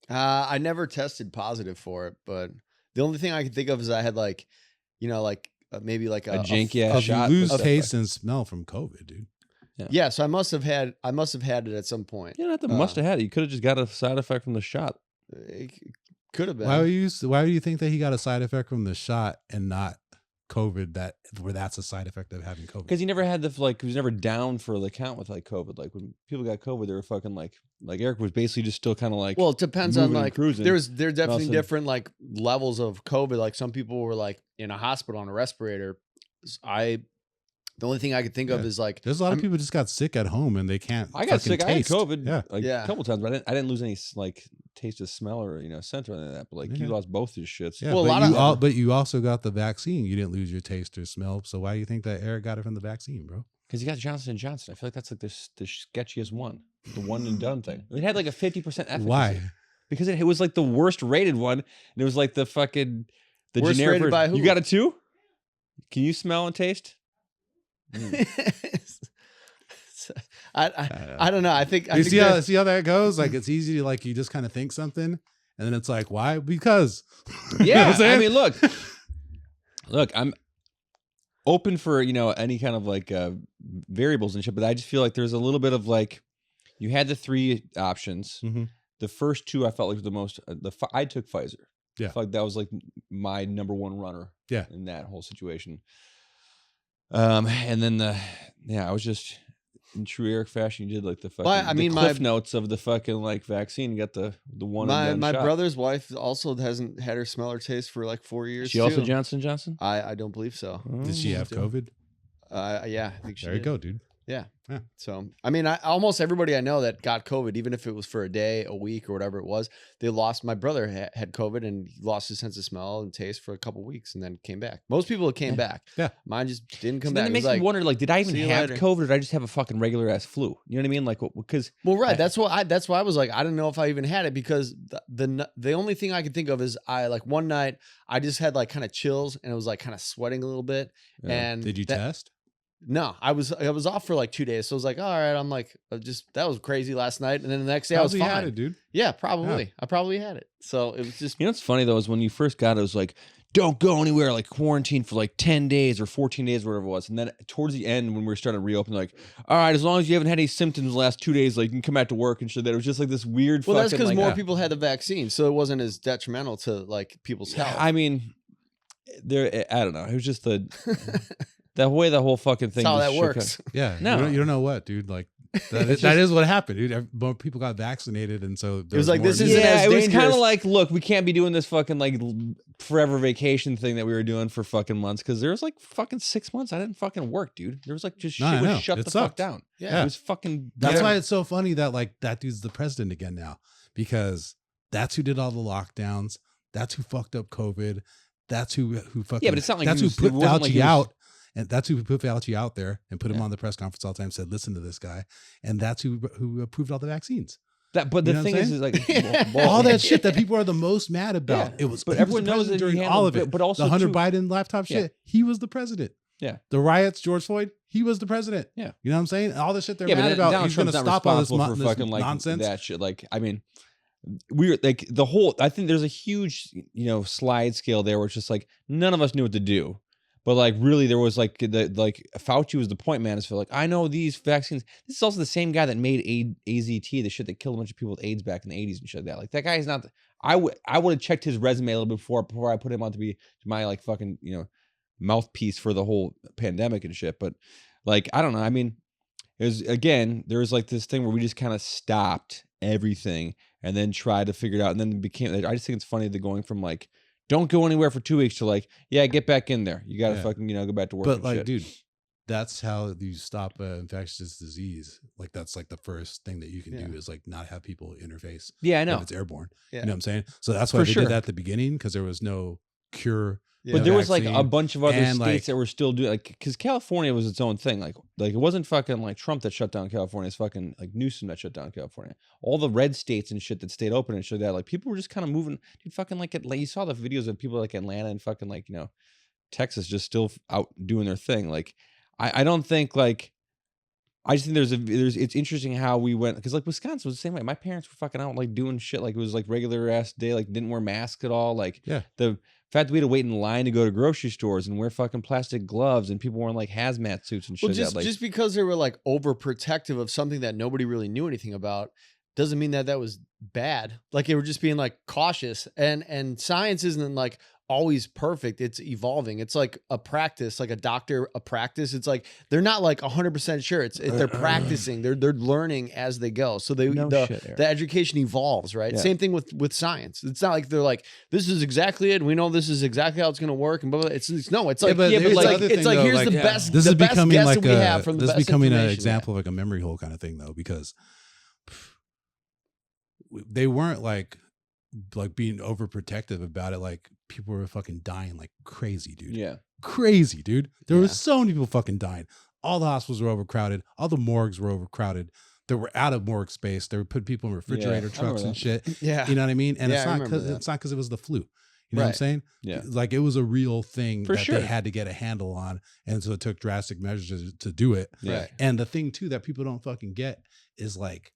I never tested positive for it, but the only thing I can think of is I had like, maybe like A a janky ass You shot. lose What's that taste fuck? and smell from COVID, dude. Yeah, so I must have had it at some point. You don't have to must have had it. You could have just got a side effect from the shot. It could have been. Why do you think that he got a side effect from the shot and not COVID? Where that's a side effect of having COVID? Because he never had he was never down for the count with like COVID. Like when people got COVID, they were fucking like Eric was basically just still kind of like. Well, it depends on moving and like cruising. there's definitely Nothing. different like levels of COVID. Like some people were like in a hospital on a respirator. The only thing I could think of is like there's a lot of people just got sick at home and they can't. I got sick. Taste. I had COVID. Yeah. A couple times, but I didn't lose any like taste of smell or scent or anything like that. But like you lost both your shits. Yeah, well, but you also got the vaccine. You didn't lose your taste or smell. So why do you think that Eric got it from the vaccine, bro? Because he got Johnson & Johnson. I feel like that's like the sketchiest one, the one and done thing. It had like a 50% efficacy. Why? Because it was like the worst rated one, and it was like the fucking worst generic rated by who? You got it too? Can you smell and taste? I don't know. I think see how that goes. Like it's easy to like you just kind of think something, and then it's like why? Because yeah. I mean, look, I'm open for any kind of like variables and shit, but I just feel like there's a little bit of like you had the 3 options. Mm-hmm. The first 2 I felt like the most. I took Pfizer. Yeah, I felt like that was like my number 1 runner. Yeah, in that whole situation. And then I was just in true Eric fashion. You did like the fucking the cliff notes of the fucking like vaccine. You got the one. My shot. brother's wife also hasn't had her smell or taste for like 4 years. She also Johnson & Johnson? I don't believe so. Did she have COVID? Yeah, I think she did. There you go, dude. Yeah. So, I mean, almost everybody I know that got COVID, even if it was for a day, a week, or whatever it was, they lost. My brother had COVID and he lost his sense of smell and taste for a couple weeks and then came back. Most people came back. Yeah. Mine just didn't come back. back. It makes me wonder, like, did I even have COVID or did I just have a fucking regular ass flu? You know what I mean? Like, because. Well, right. That's why I was like, I didn't know if I even had it because the only thing I could think of is one night I just had like kind of chills and it was like kind of sweating a little bit. Yeah. And did you test? No, I was off for like 2 days, so I was like, all right, I'm like, that was crazy last night, and then the next day I was fine. Had it, dude. Yeah, probably. Yeah. I probably had it. So it was just. What's funny though is when you first got it, it was like, don't go anywhere, like quarantine for like 10 days or 14 days, or whatever it was. And then towards the end, when we were starting to reopen, like, all right, as long as you haven't had any symptoms the last 2 days, like you can come back to work and shit. That it was just like this weird. Well, that's because more people had the vaccine, so it wasn't as detrimental to like people's health. I mean, I don't know. It was just the way the whole fucking thing. That's how that works. Yeah. No, you don't know what, dude. Like that is what happened, dude. More people got vaccinated, and so it was like this isn't. Yeah, as it was dangerous. kind of like, look, we can't be doing this fucking like forever vacation thing that we were doing for fucking months because there was like fucking 6 months I didn't fucking work, dude. There was like just shit was shut the fuck down. Yeah, it was fucking. That's why it's so funny that like that dude's the president again now because that's who did all the lockdowns. That's who fucked up COVID. That's who fucking. Yeah, but it's not like that's who put Fauci out. And that's who put Fauci out there and put him on the press conference all the time. Said, "Listen to this guy," and that's who approved all the vaccines. But the thing is like all that shit that people are the most mad about. It was, but everyone knows that during all of it. But also the Hunter Biden laptop shit. He was the president. Yeah. The riots, George Floyd. He was the president. Yeah. You know what I'm saying? All the shit they're mad about. He's going to stop all this fucking nonsense. That shit. Like, I mean. We're like the whole. I think there's a huge, slide scale there where it's just like none of us knew what to do. But like really, there was like Fauci was the point man. Is for like I know these vaccines. This is also the same guy that made AZT, the shit that killed a bunch of people with AIDS back in the 80s and shit like that. Like that guy is not. I would have checked his resume a little bit before I put him on to be my like fucking mouthpiece for the whole pandemic and shit. But like I don't know. I mean, it was there was like this thing where we just kind of stopped everything and then tried to figure it out, and then it became. I just think it's funny that going from like. Don't go anywhere for 2 weeks to like, get back in there. You got to fucking, go back to work. But like, shit. dude, that's how you stop infectious disease. Like, that's like the first thing that you can do is like not have people interface. Yeah, I know. If it's airborne. Yeah. You know what I'm saying? So that's why they did that at the beginning because there was no cure. Yeah. But there was like a bunch of other states that were still doing like because California was its own thing. Like it wasn't fucking like Trump that shut down California. It's fucking like Newsom that shut down California. All the red states and shit that stayed open and shit that like people were just kind of moving. Dude, fucking like you saw the videos of people like Atlanta and fucking like Texas just still out doing their thing. Like I don't think like I just think it's interesting how we went, because like Wisconsin was the same way. My parents were fucking out like doing shit like it was like regular ass day, like didn't wear masks at all. Like the fact that we had to wait in line to go to grocery stores and wear fucking plastic gloves and people wearing like hazmat suits and shit. Well, like, just because they were like overprotective of something that nobody really knew anything about doesn't mean that that was bad. Like they were just being like cautious, and science isn't like always perfect. It's evolving. It's like a practice, like a doctor, a practice. It's like they're not like 100% sure. They're practicing. They're learning as they go. So the education evolves, right? Yeah. Same thing with science. It's not like they're like, this is exactly it. We know this is exactly how it's going to work. And blah, blah. It's like here's the best. This is becoming like we have from the this best becoming an example of like a memory hole kind of thing though, because they weren't like being overprotective about it. Like people were fucking dying like crazy, dude. Yeah. Crazy, dude. There were so many people fucking dying. All the hospitals were overcrowded. All the morgues were overcrowded. They were out of morgue space. They would put people in refrigerator trucks and shit. Yeah. You know what I mean? And it's not because it was the flu. You know what I'm saying? Yeah. Like it was a real thing For that sure. they had to get a handle on. And so it took drastic measures to do it. Yeah. Right. And the thing too that people don't fucking get is like,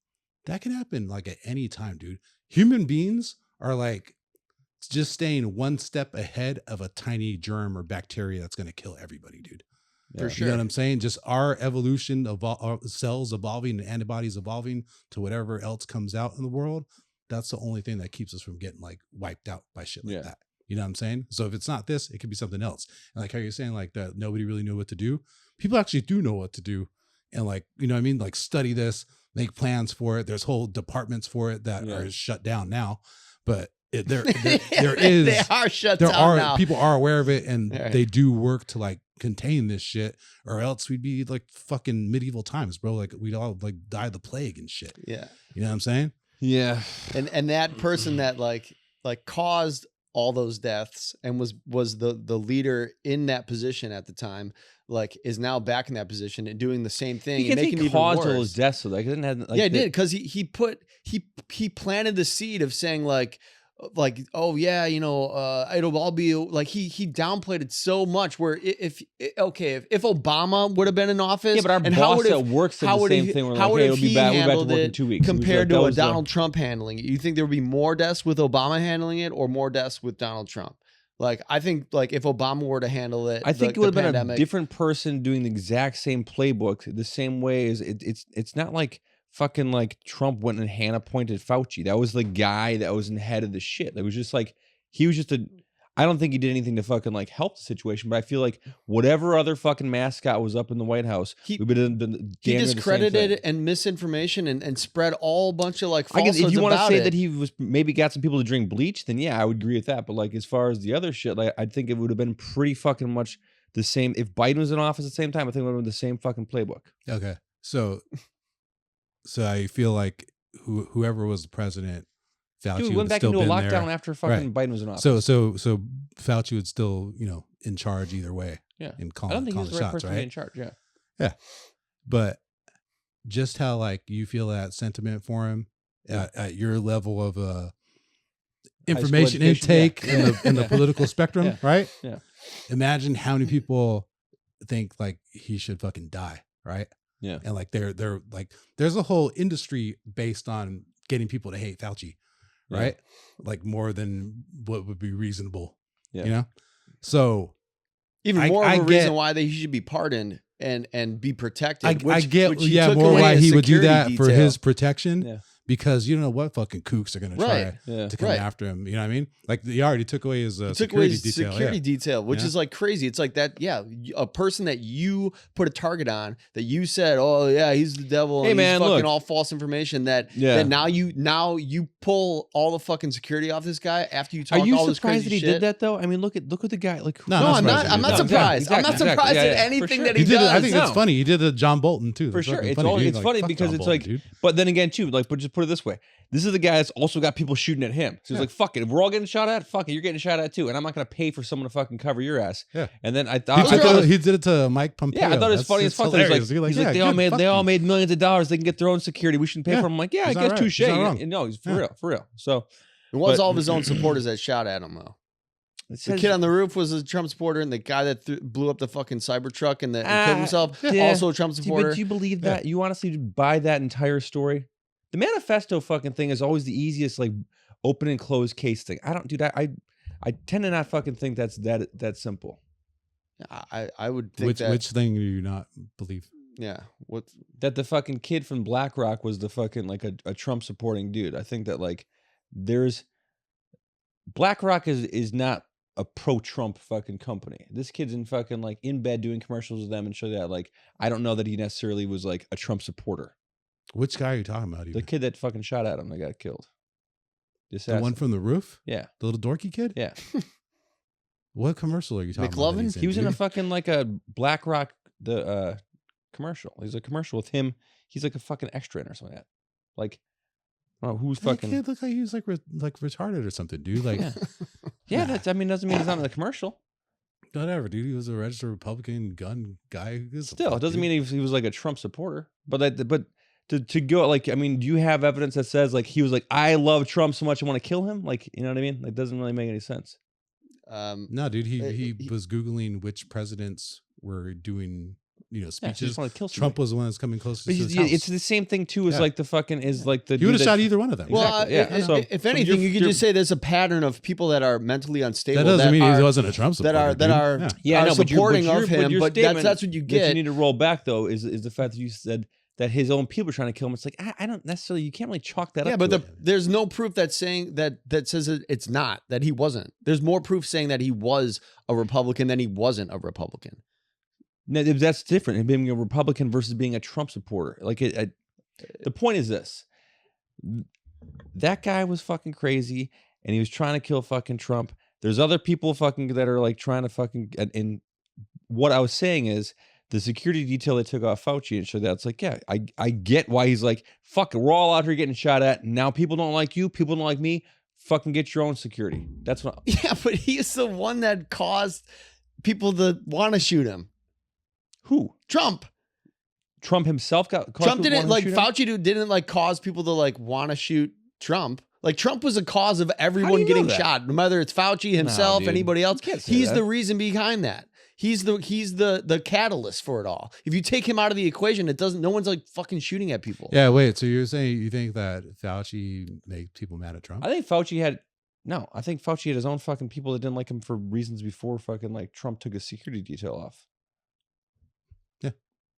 that can happen like at any time, dude. Human beings are like just staying one step ahead of a tiny germ or bacteria that's going to kill everybody, dude. For sure. You know what I'm saying? Just our evolution of our cells evolving and antibodies evolving to whatever else comes out in the world. That's the only thing that keeps us from getting like wiped out by shit like that. You know what I'm saying? So if it's not this, it could be something else. And like how you're saying like that nobody really knew what to do. People actually do know what to do. And like, you know what I mean? Like study this, make plans for it. There's whole departments for it that are shut down now. But there is. They are shut down now. People are aware of it and they do work to like contain this shit, or else we'd be like fucking medieval times, bro. Like we'd all like die of the plague and shit. Yeah. You know what I'm saying? Yeah. And that person that like caused all those deaths and was the leader in that position at the time, like is now back in that position and doing the same thing and making it even caused worse. all his deaths, so like it didn't have like it did, because he planted the seed of saying like oh yeah, you know, it'll all be like he downplayed it so much where if Obama would have been in office, but our boss at work said the same thing. We're like, hey, it'll be back. We're back to work in 2 weeks. Compared to a Donald Trump handling it, you think there would be more deaths with Obama handling it or more deaths with Donald Trump? Like, I think like if Obama were to handle it, I think it would have been a different person doing the exact same playbook the same way as it's not like fucking like Trump went and hand appointed Fauci. That was the guy that was in head of the shit. It was just like, he was just I don't think he did anything to fucking like help the situation, but I feel like whatever other fucking mascot was up in the White House, he discredited and misinformation and spread all bunch of like falsehoods. I guess if you want to say it. that he was maybe got some people to drink bleach, then yeah, I would agree with that. But like as far as the other shit, like I think it would have been pretty fucking much the same. If Biden was in office at the same time, I think it would have been the same fucking playbook. Okay. So I feel like whoever was the president, Fauci went back into a lockdown after fucking Biden was in office. So Fauci would still, you know, in charge either way. Yeah. And I don't think he was the right shots, person to be in charge. Yeah. Yeah. But just how like you feel that sentiment for him at your level of information intake in the political spectrum, right? Yeah. Imagine how many people think like he should fucking die, right? Yeah. And like they're like there's a whole industry based on getting people to hate Fauci, right? Like more than what would be reasonable. Yeah. You know? So even more of a reason why he should be pardoned and be protected. I get more why he would do that for his protection. Yeah. Because you don't know what fucking kooks are going to try to come after him. You know what I mean? Like he already took away his security detail, which is like crazy. It's like that. Yeah. A person that you put a target on that you said, oh yeah, he's the devil. Hey and man, he's fucking look. all false information that now you pull all the fucking security off this guy after you talk all this crazy shit. Are you surprised that he did that though? I mean, look at the guy. Like, no, I'm not surprised. I'm not surprised at anything that he does. I think it's funny. He did a John Bolton too. For sure. It's funny because it's like, but then again too, like, but just put it this way. This is the guy that's also got people shooting at him. So he's like, fuck it. If we're all getting shot at, fuck it. You're getting shot at too. And I'm not going to pay for someone to fucking cover your ass. Yeah. And then I thought he did it to Mike Pompeo. Yeah, I thought it was funny as fuck. He's like, they all made millions of dollars. They can get their own security. We shouldn't pay for them. I'm like, yeah, I guess touche. No, he's for real. So it was all of his own supporters that shot at him though. The kid on the roof was a Trump supporter, and the guy that blew up the fucking Cybertruck and killed himself, also a Trump supporter. But do you believe that? You honestly buy that entire story? The manifesto fucking thing is always the easiest, like, open and close case thing. I don't, dude. I tend to not fucking think that's that simple. I would think which thing do you not believe? Yeah, what that the fucking kid from BlackRock was the fucking like a Trump supporting dude. I think that like there's BlackRock is not a pro-Trump fucking company. This kid's in fucking like in bed doing commercials with them and show that like I don't know that he necessarily was like a Trump supporter. Which guy are you talking about? Even? The kid that fucking shot at him that got killed. The one from the roof? Yeah. The little dorky kid? Yeah. What commercial are you talking about? McLovin? He was in a fucking like a BlackRock commercial. He's a commercial with him. He's like a fucking extra in or something like that. Like, I don't know who's fucking. That kid looked like he was like retarded or something, dude. Like, yeah, that's. I mean, doesn't mean he's not in the commercial. Whatever, dude. He was a registered Republican gun guy. Still, it doesn't mean he was like a Trump supporter. But to go like, I mean, do you have evidence that says like he was like, I love Trump so much I want to kill him? Like, you know what I mean? Like, doesn't really make any sense. No, dude. He was Googling which presidents were doing, speeches. Yeah, kill Trump was the one that's coming closest to his house. It's the same thing too as like the fucking like the. He would have shot either one of them. Well, exactly. So if anything, you could just say there's a pattern of people that are mentally unstable. That doesn't mean he wasn't a Trump supporter. Are supporting of him, but that's what you get. You need to roll back though is the fact that you said that his own people are trying to kill him. It's like I don't necessarily. You can't really chalk that up. Yeah, but there's no proof that's saying that says it's not that he wasn't. There's more proof saying that he was a Republican than he wasn't a Republican. No, that's different. Being a Republican versus being a Trump supporter. Like the point is this: that guy was fucking crazy, and he was trying to kill fucking Trump. There's other people fucking that are like trying to fucking. And what I was saying is the security detail that took off Fauci and showed that it's like, yeah, I get why he's like, fuck it, we're all out here getting shot at. Now people don't like you, people don't like me. Fucking get your own security. That's what. Yeah, but he's the one that caused people to want to shoot him. Who? Trump. Trump himself got. Trump didn't like Fauci didn't like cause people to like want to shoot Trump. Like Trump was a cause of everyone getting shot, no matter it's Fauci himself, anybody else. He's the reason behind that. He's the catalyst for it all. If you take him out of the equation, it doesn't. No one's like fucking shooting at people. Yeah, wait. So you're saying you think that Fauci made people mad at Trump? I think Fauci had his own fucking people that didn't like him for reasons before fucking like Trump took his security detail off.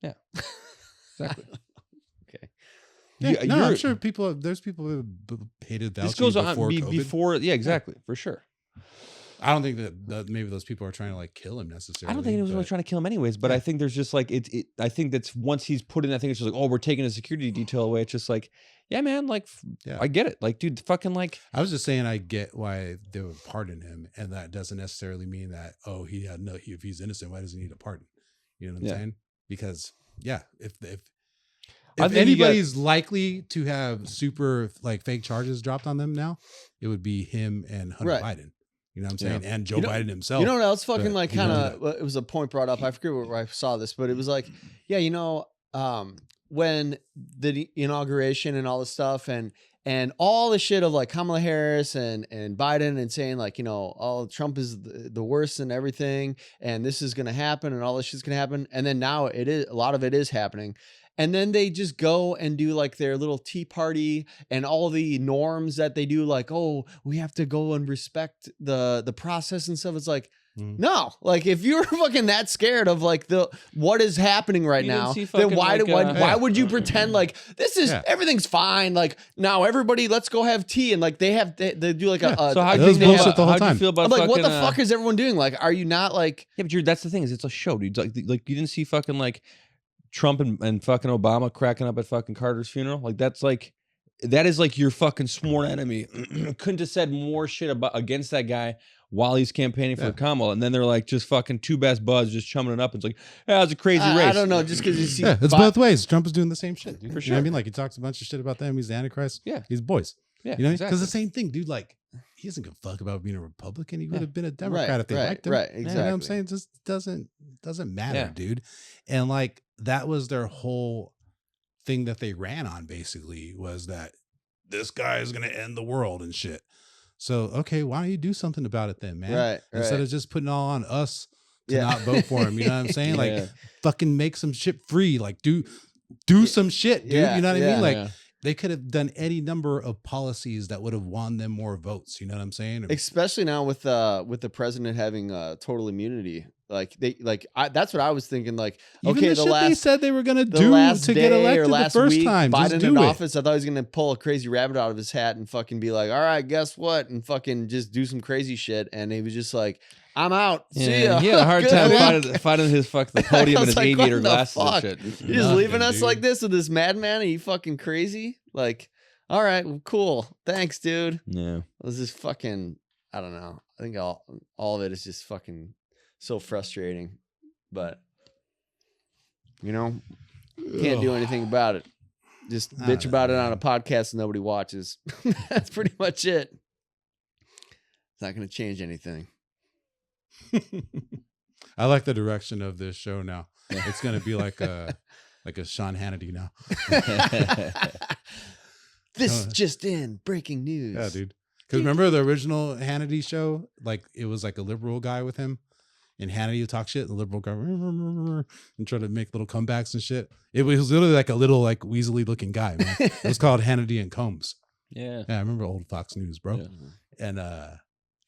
Yeah, exactly. Okay. Yeah, I'm sure there's people who hated Fauci this goes on before yeah, exactly, for sure. I don't think that maybe those people are trying to like kill him necessarily. I don't think he was really trying to kill him anyways, but I think there's just like I think that's once he's put in, I think it's just like, oh, we're taking a security detail away. It's just like, yeah, man, like I get it. Like, dude, fucking like I was just saying I get why they would pardon him, and that doesn't necessarily mean that if he's innocent, why does he need a pardon? You know what I'm saying? Because if anybody's likely to have super like fake charges dropped on them now, it would be him and Hunter Biden. You know what I'm saying? Yeah. And Joe Biden himself. You know what else fucking like kind of, it was a point brought up. I forget where I saw this, but it was like, yeah, when the inauguration and all this stuff and all the shit of like Kamala Harris and Biden and saying like, Trump is the worst and everything. And this is going to happen and all this shit's going to happen. And then now a lot of it is happening. And then they just go and do like their little tea party and all the norms that they do. Like, oh, we have to go and respect the process and stuff. It's like, no, like if you're fucking that scared of like what is happening right now, then why would you pretend like this is everything's fine? Like now everybody, let's go have tea. And like they do like so how do you feel about like what the fuck is everyone doing? Like, are you not like, yeah, but that's the thing is it's a show, dude. Like you didn't see fucking like Trump and fucking Obama cracking up at fucking Carter's funeral. Like that is like your fucking sworn enemy. Couldn't have said more shit against that guy while he's campaigning for Kamala. And then they're like just fucking two best buds just chumming it up. And it's like, yeah, it's a crazy race. I don't know. Just because you see, it's both ways. Trump is doing the same shit, dude. For sure. You know what I mean? Like he talks a bunch of shit about them. He's the Antichrist. Yeah. He's boys. Yeah. You know, because the same thing, dude. Like he doesn't give a fuck about being a Republican. He would have been a Democrat if they liked him. Right. Exactly. You know what I'm saying? It just doesn't matter, dude. And like that was their whole thing that they ran on. Basically, was that this guy is going to end the world and shit. So, okay, why don't you do something about it then, man? Right. Instead of just putting all on us to not vote for him. You know what I'm saying? Yeah. Like, fucking make some shit free. Like, do some shit, dude. Yeah, You know what I mean? Like, Yeah. they could have done any number of policies that would have won them more votes. You know what I'm saying? Especially now with the president having total immunity. Like that's what I was thinking. Like, Even okay, the shit they said they were gonna do to get elected the first time. Biden Just do in it. office, I thought he was gonna pull a crazy rabbit out of his hat and fucking be like, all right, guess what? And fucking just do some crazy shit. And he was just like, I'm out. See ya. He had a hard Good time luck. finding his the podium I and was his like, aviator what the glasses fuck? and shit. You're just Nothing, leaving us dude. like this with this madman? Are you fucking crazy? Like, all right, well, cool. Thanks, dude. Yeah. This is fucking, I don't know. I think all of it is just fucking so frustrating. But, you know, can't do anything about it. Just I bitch don't about know, it on a man. podcast and nobody watches. That's pretty much it. It's not going to change anything. I like the direction of this show now. It's gonna be like a Sean Hannity now. This just in, breaking news. Yeah, dude. Because remember the original Hannity show? Like it was like a liberal guy with him, and Hannity would talk shit, and the liberal guy and try to make little comebacks and shit. It was literally like a little like weaselly looking guy, man. It was called Hannity and Combs. Yeah. Yeah, I remember old Fox News, bro. Yeah. And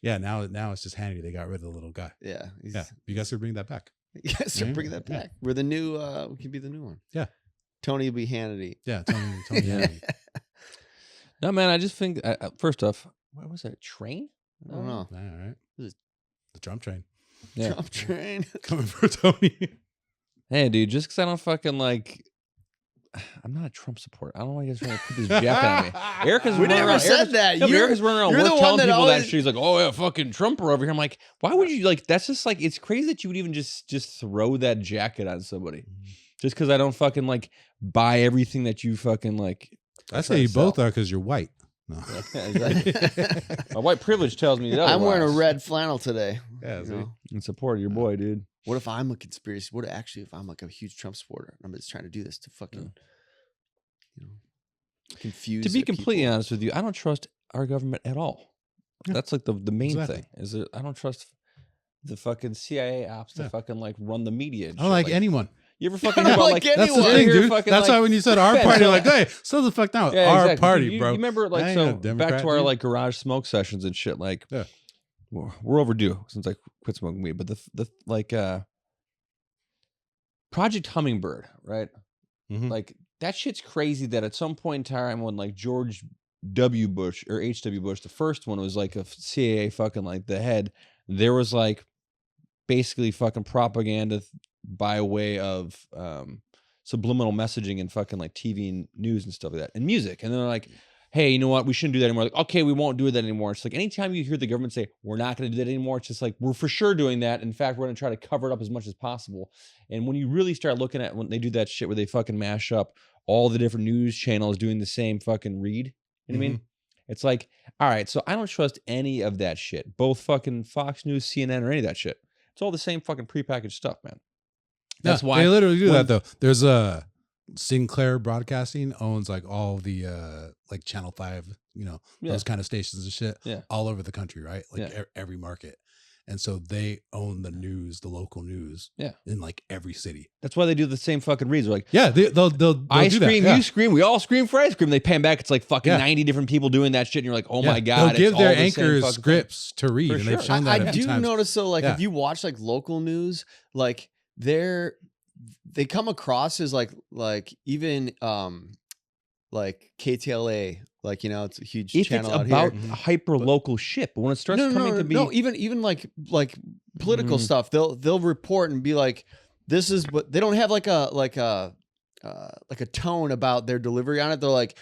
yeah, now it's just Hannity. They got rid of the little guy. Yeah. Yeah, you guys should bring that back. Yes, Yeah, bring that yeah. back. We're the new, we can be the new one. Yeah. Tony will be Hannity. Yeah, Tony Yeah. Hannity. No, man, I just think, first off, what was that? Train? I don't know. All right. This is- The Trump train Yeah. Trump train. coming for Tony. Hey, dude, just because I don't fucking like, I'm not a Trump supporter. I don't know why you guys are trying to put this jacket on me. Erica's We running never around, said that. Yeah, but You're- Erica's running around you're the work one telling that people always- that she's like, oh yeah, fucking Trump are over here. I'm like, why would you like? That's just like, it's crazy that you would even just throw that jacket on somebody, just because I don't fucking like buy everything that you fucking like. I say you both are because you're white. No. My white privilege tells me that. I'm wearing a red flannel today. Yeah, you see? know? in support of your boy, dude. What if I'm a conspiracy? What if I'm like a huge Trump supporter? I'm just trying to do this to fucking, you know, confuse. To be the completely people. honest with you, I don't trust our government at all. That's like the main Exactly. thing. Is that I don't trust the fucking CIA ops to Yeah. fucking like run the media. And I don't shit. like anyone. You ever fucking I hear don't about like like That's the anyone. thing, You're dude. fucking, That's like- why when you said our Yeah, party, so- like, hey, slow the fuck down. Yeah, Our exactly. party, you, bro. You remember I like ain't so no back Democrat, to our dude. like garage smoke sessions and shit. Like, Yeah. we're overdue since I quit smoking weed. But the like Project Hummingbird, right? Mhm. Like that shit's crazy. That at some point in time when like George W. Bush or H.W. Bush, the first one was like a CIA fucking like the head. There was like basically fucking propaganda by way of subliminal messaging and fucking like TV and news and stuff like that and music. And they're like, hey, you know what? We shouldn't do that anymore. Like, okay, we won't do that anymore. It's like anytime you hear the government say, we're not going to do that anymore, it's just like, we're for sure doing that. In fact, we're going to try to cover it up as much as possible. And when you really start looking at when they do that shit where they fucking mash up all the different news channels doing the same fucking read, you know what I mean? It's like, all right, so I don't trust any of that shit. Both fucking Fox News, CNN, or any of that shit. It's all the same fucking prepackaged stuff, man. That's Yeah, why they literally do when- that though. There's Sinclair Broadcasting owns like all the like Channel 5, you know, Yeah. those kind of stations and shit Yeah. all over the country, right? Like Yeah. every market. And so they own the news, the local news, Yeah. in like every city. That's why they do the same fucking reads. They're like, Yeah, they'll I do scream, that. Yeah. you scream, we all scream for ice cream. They pan back. It's like fucking Yeah. 90 different people doing that shit. And you're like, oh Yeah. my God. They'll give it's their all the same anchors fucking thing. scripts to read, For and sure. they've shown that I a few do times. notice though, like Yeah. if you watch like local news, like they come across as like even like KTLA, like, you know, it's a huge If it's channel out about here. hyper local shit, but when it starts coming to be, no, even like political stuff, they'll report and be like, this is what they don't have like a tone about their delivery on it. They're like,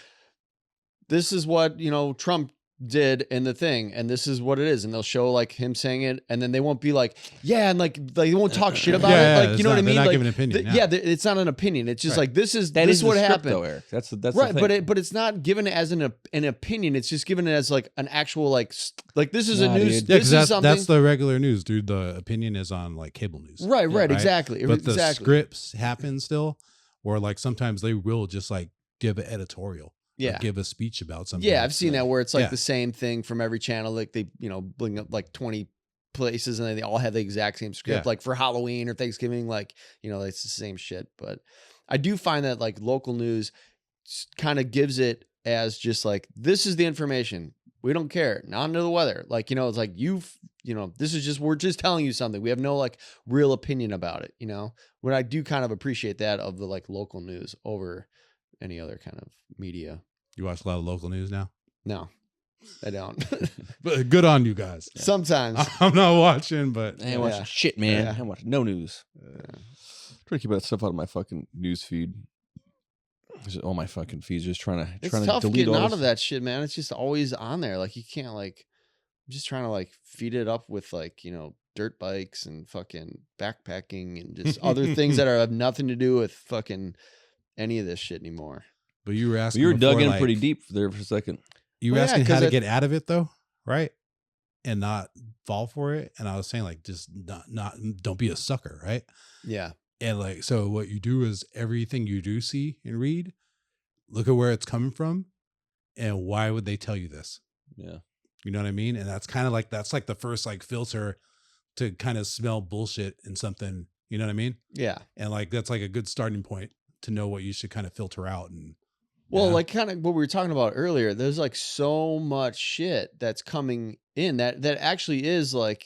this is what, you know, Trump did in the thing, and this is what it is, and they'll show like him saying it, and then they won't be like, yeah, and like they won't talk shit about Yeah, it, like, it's you know what I not- mean? they're not Like, giving an opinion, yeah, it's not an opinion. It's just Right. like this is that this is what the script, happened, though, Eric. That's right? the thing. But it's not given as an opinion. It's just given as like an actual like this is a Nah, news. dude. Yeah, This because is something. that's the regular news, dude. The opinion is on like cable news. right, right? exactly. But the exactly. scripts happen still, or like sometimes they will just like give an editorial Yeah. give a speech about something. Yeah, I've seen that where it's like Yeah. the same thing from every channel. Like they, bring up like 20 places and they all have the exact same script. Yeah. Like for Halloween or Thanksgiving, like, it's the same shit. But I do find that like local news kind of gives it as just like, this is the information. We don't care. Not into the weather. Like, it's like this is just, we're just telling you something. We have no like real opinion about it, When I do kind of appreciate that of the like local news over any other kind of media. You watch a lot of local news now? No, I don't. But good on you guys. Sometimes. I'm not watching, but I ain't watching shit, man. Yeah. I ain't watching no news. Trying to keep that stuff out of my fucking news feed. All my fucking feeds just trying to It's delete tough all getting out this. of that shit, man. It's just always on there. Like you can't like, I'm just trying to like feed it up with like, dirt bikes and fucking backpacking and just other things that have nothing to do with fucking any of this shit anymore. But you were asking. You were dug in like, pretty deep there for a second. You were Well, asking yeah, how 'cause to get out of it though, right? And not fall for it. And I was saying like just not don't be a sucker, right? Yeah. And like so what you do is everything you do see and read, look at where it's coming from and why would they tell you this? Yeah. You know what I mean? And that's kind of like that's like the first like filter to kind of smell bullshit in something, you know what I mean? Yeah. And like that's like a good starting point to know what you should kind of filter out and Well, like kind of what we were talking about earlier, there's like so much shit that's coming in that actually is like,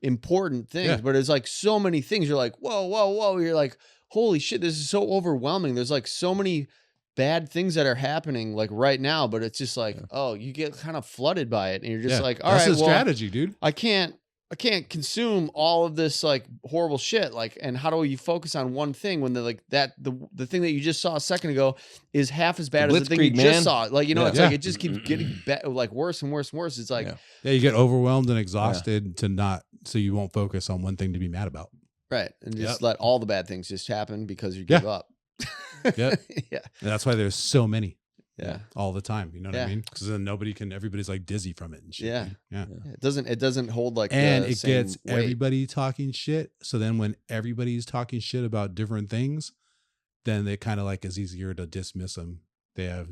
important things, Yeah. but it's like so many things. You're like, whoa, whoa, whoa. You're like, holy shit, this is so overwhelming. There's like so many bad things that are happening like right now, but it's just like, oh, you get kind of flooded by it. And you're just like, all that's right, a well, strategy, dude. I can't consume all of this like horrible shit. Like, and how do you focus on one thing when the thing that you just saw a second ago is half as bad as the thing you just saw? Like, it's like, it just keeps getting like worse and worse and worse. It's like, yeah, you get overwhelmed and exhausted so you won't focus on one thing to be mad about. Right. And just let all the bad things just happen because you give up. Yeah. Yeah. And that's why there's so many. Yeah. All the time. You know what I mean? Because then everybody's like dizzy from it and shit. Yeah. Yeah. It doesn't hold like and the it same gets weight. everybody talking shit. So then when everybody's talking shit about different things, then it kind of like is easier to dismiss them. They have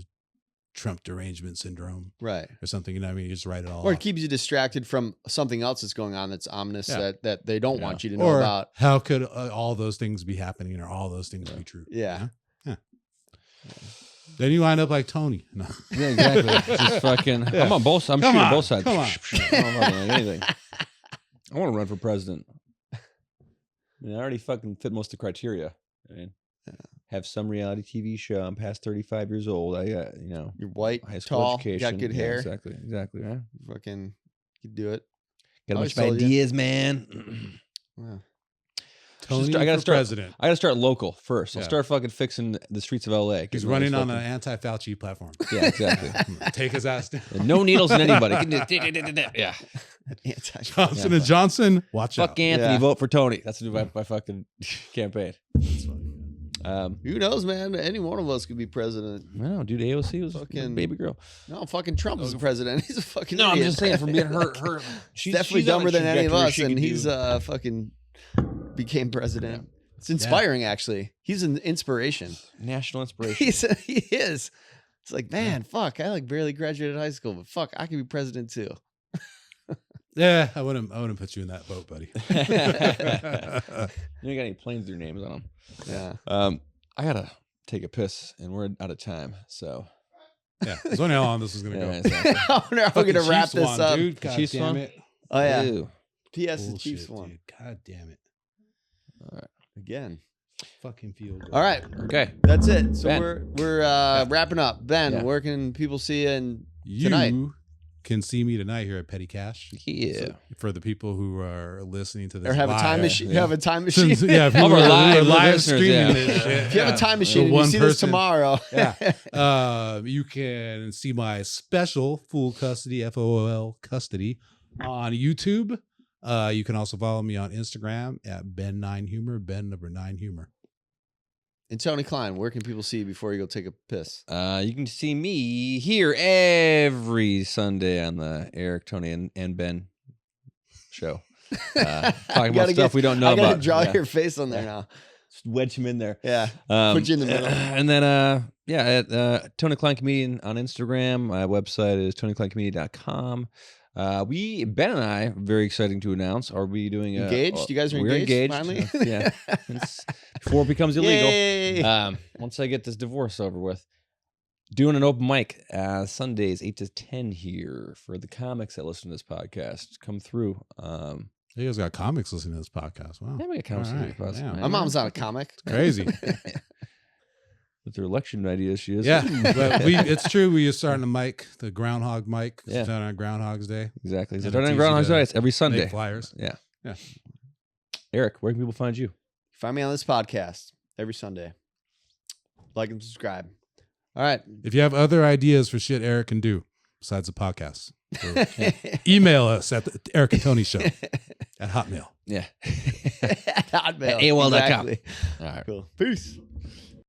Trump derangement syndrome, right, or something. You know what I mean? You just write it all. Or off. it keeps you distracted from something else that's going on that's ominous that they don't want you to know or about. How could all those things be happening, or all those things be true? Yeah. Then you wind up like Tony. No. Yeah, exactly. Just fucking. I'm on both. I'm shooting both sides. Come on. I don't fucking like anything. I want to run for president. I mean, I already fucking fit most of the criteria. I mean, have some reality TV show. I'm past 35 years old. I got, You're white, high school tall, education. got good hair. Exactly. Right? Fucking, you do it. Got a Always bunch of told you. ideas, man. Wow. Tony I gotta for start. president. I gotta start local first. I'll Yeah. start fucking fixing the streets of LA. He's running on an anti-Fauci platform. Yeah, exactly. Take his ass down. And no needles in anybody. Yeah. Johnson and Johnson. Watch out. Fuck Anthony. Vote for Tony. That's my fucking campaign. Who knows, man? Any one of us could be president. No, dude. AOC was Fucking- fucking baby girl. No, fucking Trump is the president. He's a fucking No, I'm idiot. just saying from being her. She's definitely dumber than any of us, and he's fucking became president. It's inspiring, actually. He's an inspiration. national inspiration. He is. It's like, man, fuck. I like barely graduated high school, but fuck, I could be president too. Yeah, I wouldn't put you in that boat, buddy. You ain't got any planes with your names on them. Yeah. I gotta take a piss, and we're out of time. So Yeah, I was wondering how long this was gonna go. exactly. How are we Fucking gonna wrap Chiefs this won, up? dude. God Chiefs damn won? it. Oh yeah. Ew. P.S. the Bullshit, Chiefs won dude. God damn it. again. Fucking field goal. All right, Okay. that's it. So Ben. we're wrapping up. Ben, Yeah. where can people see you You tonight? can see me tonight here at Petty Cash. Yeah. So for the people who are listening to this Or have a time live. machine? Yeah. Have a time machine. Since, yeah, people All of our who are live live listeners, streaming yeah. this shit. If you have a time machine, and you one see this person. tomorrow. Yeah. You can see my special full custody, FOL custody, on YouTube. You can also follow me on Instagram at Ben9Humor, Ben9Humor. And Tony Klein, where can people see you before you go take a piss? You can see me here every Sunday on the Eric, Tony, and Ben show. Talking about stuff we don't know I gotta about. draw Yeah. your face on there now. Just wedge him in there. Yeah. Put you in the middle. And then, at Tony Klein Comedian on Instagram. My website is TonyKleinComedian.com. Ben and I, very exciting to announce, are we doing engaged? You guys are we're engaged finally? Yeah. Before it becomes illegal. Yay. Once I get this divorce over with. Doing an open mic Sundays 8 to 10 here for the comics that listen to this podcast. Come through. You guys got comics listening to this podcast. Wow. Yeah, we got comics listening to this podcast. My mom's not a comic. It's crazy. With their election ideas, she is. Yeah, but it's true. We are starting a mic, the Groundhog mic. Yeah. It's done on Groundhog's Day. Exactly. And So it's starting on easy Groundhog's to Day. It's every Sunday. Make flyers. Yeah. Yeah. Eric, where can people find you? Find me on this podcast every Sunday. Like and subscribe. All right. If you have other ideas for shit Eric can do besides the podcast, email us at the Eric and Tony Show at Hotmail. Yeah. Hotmail. AOL.com. Exactly. All right. Cool. Peace.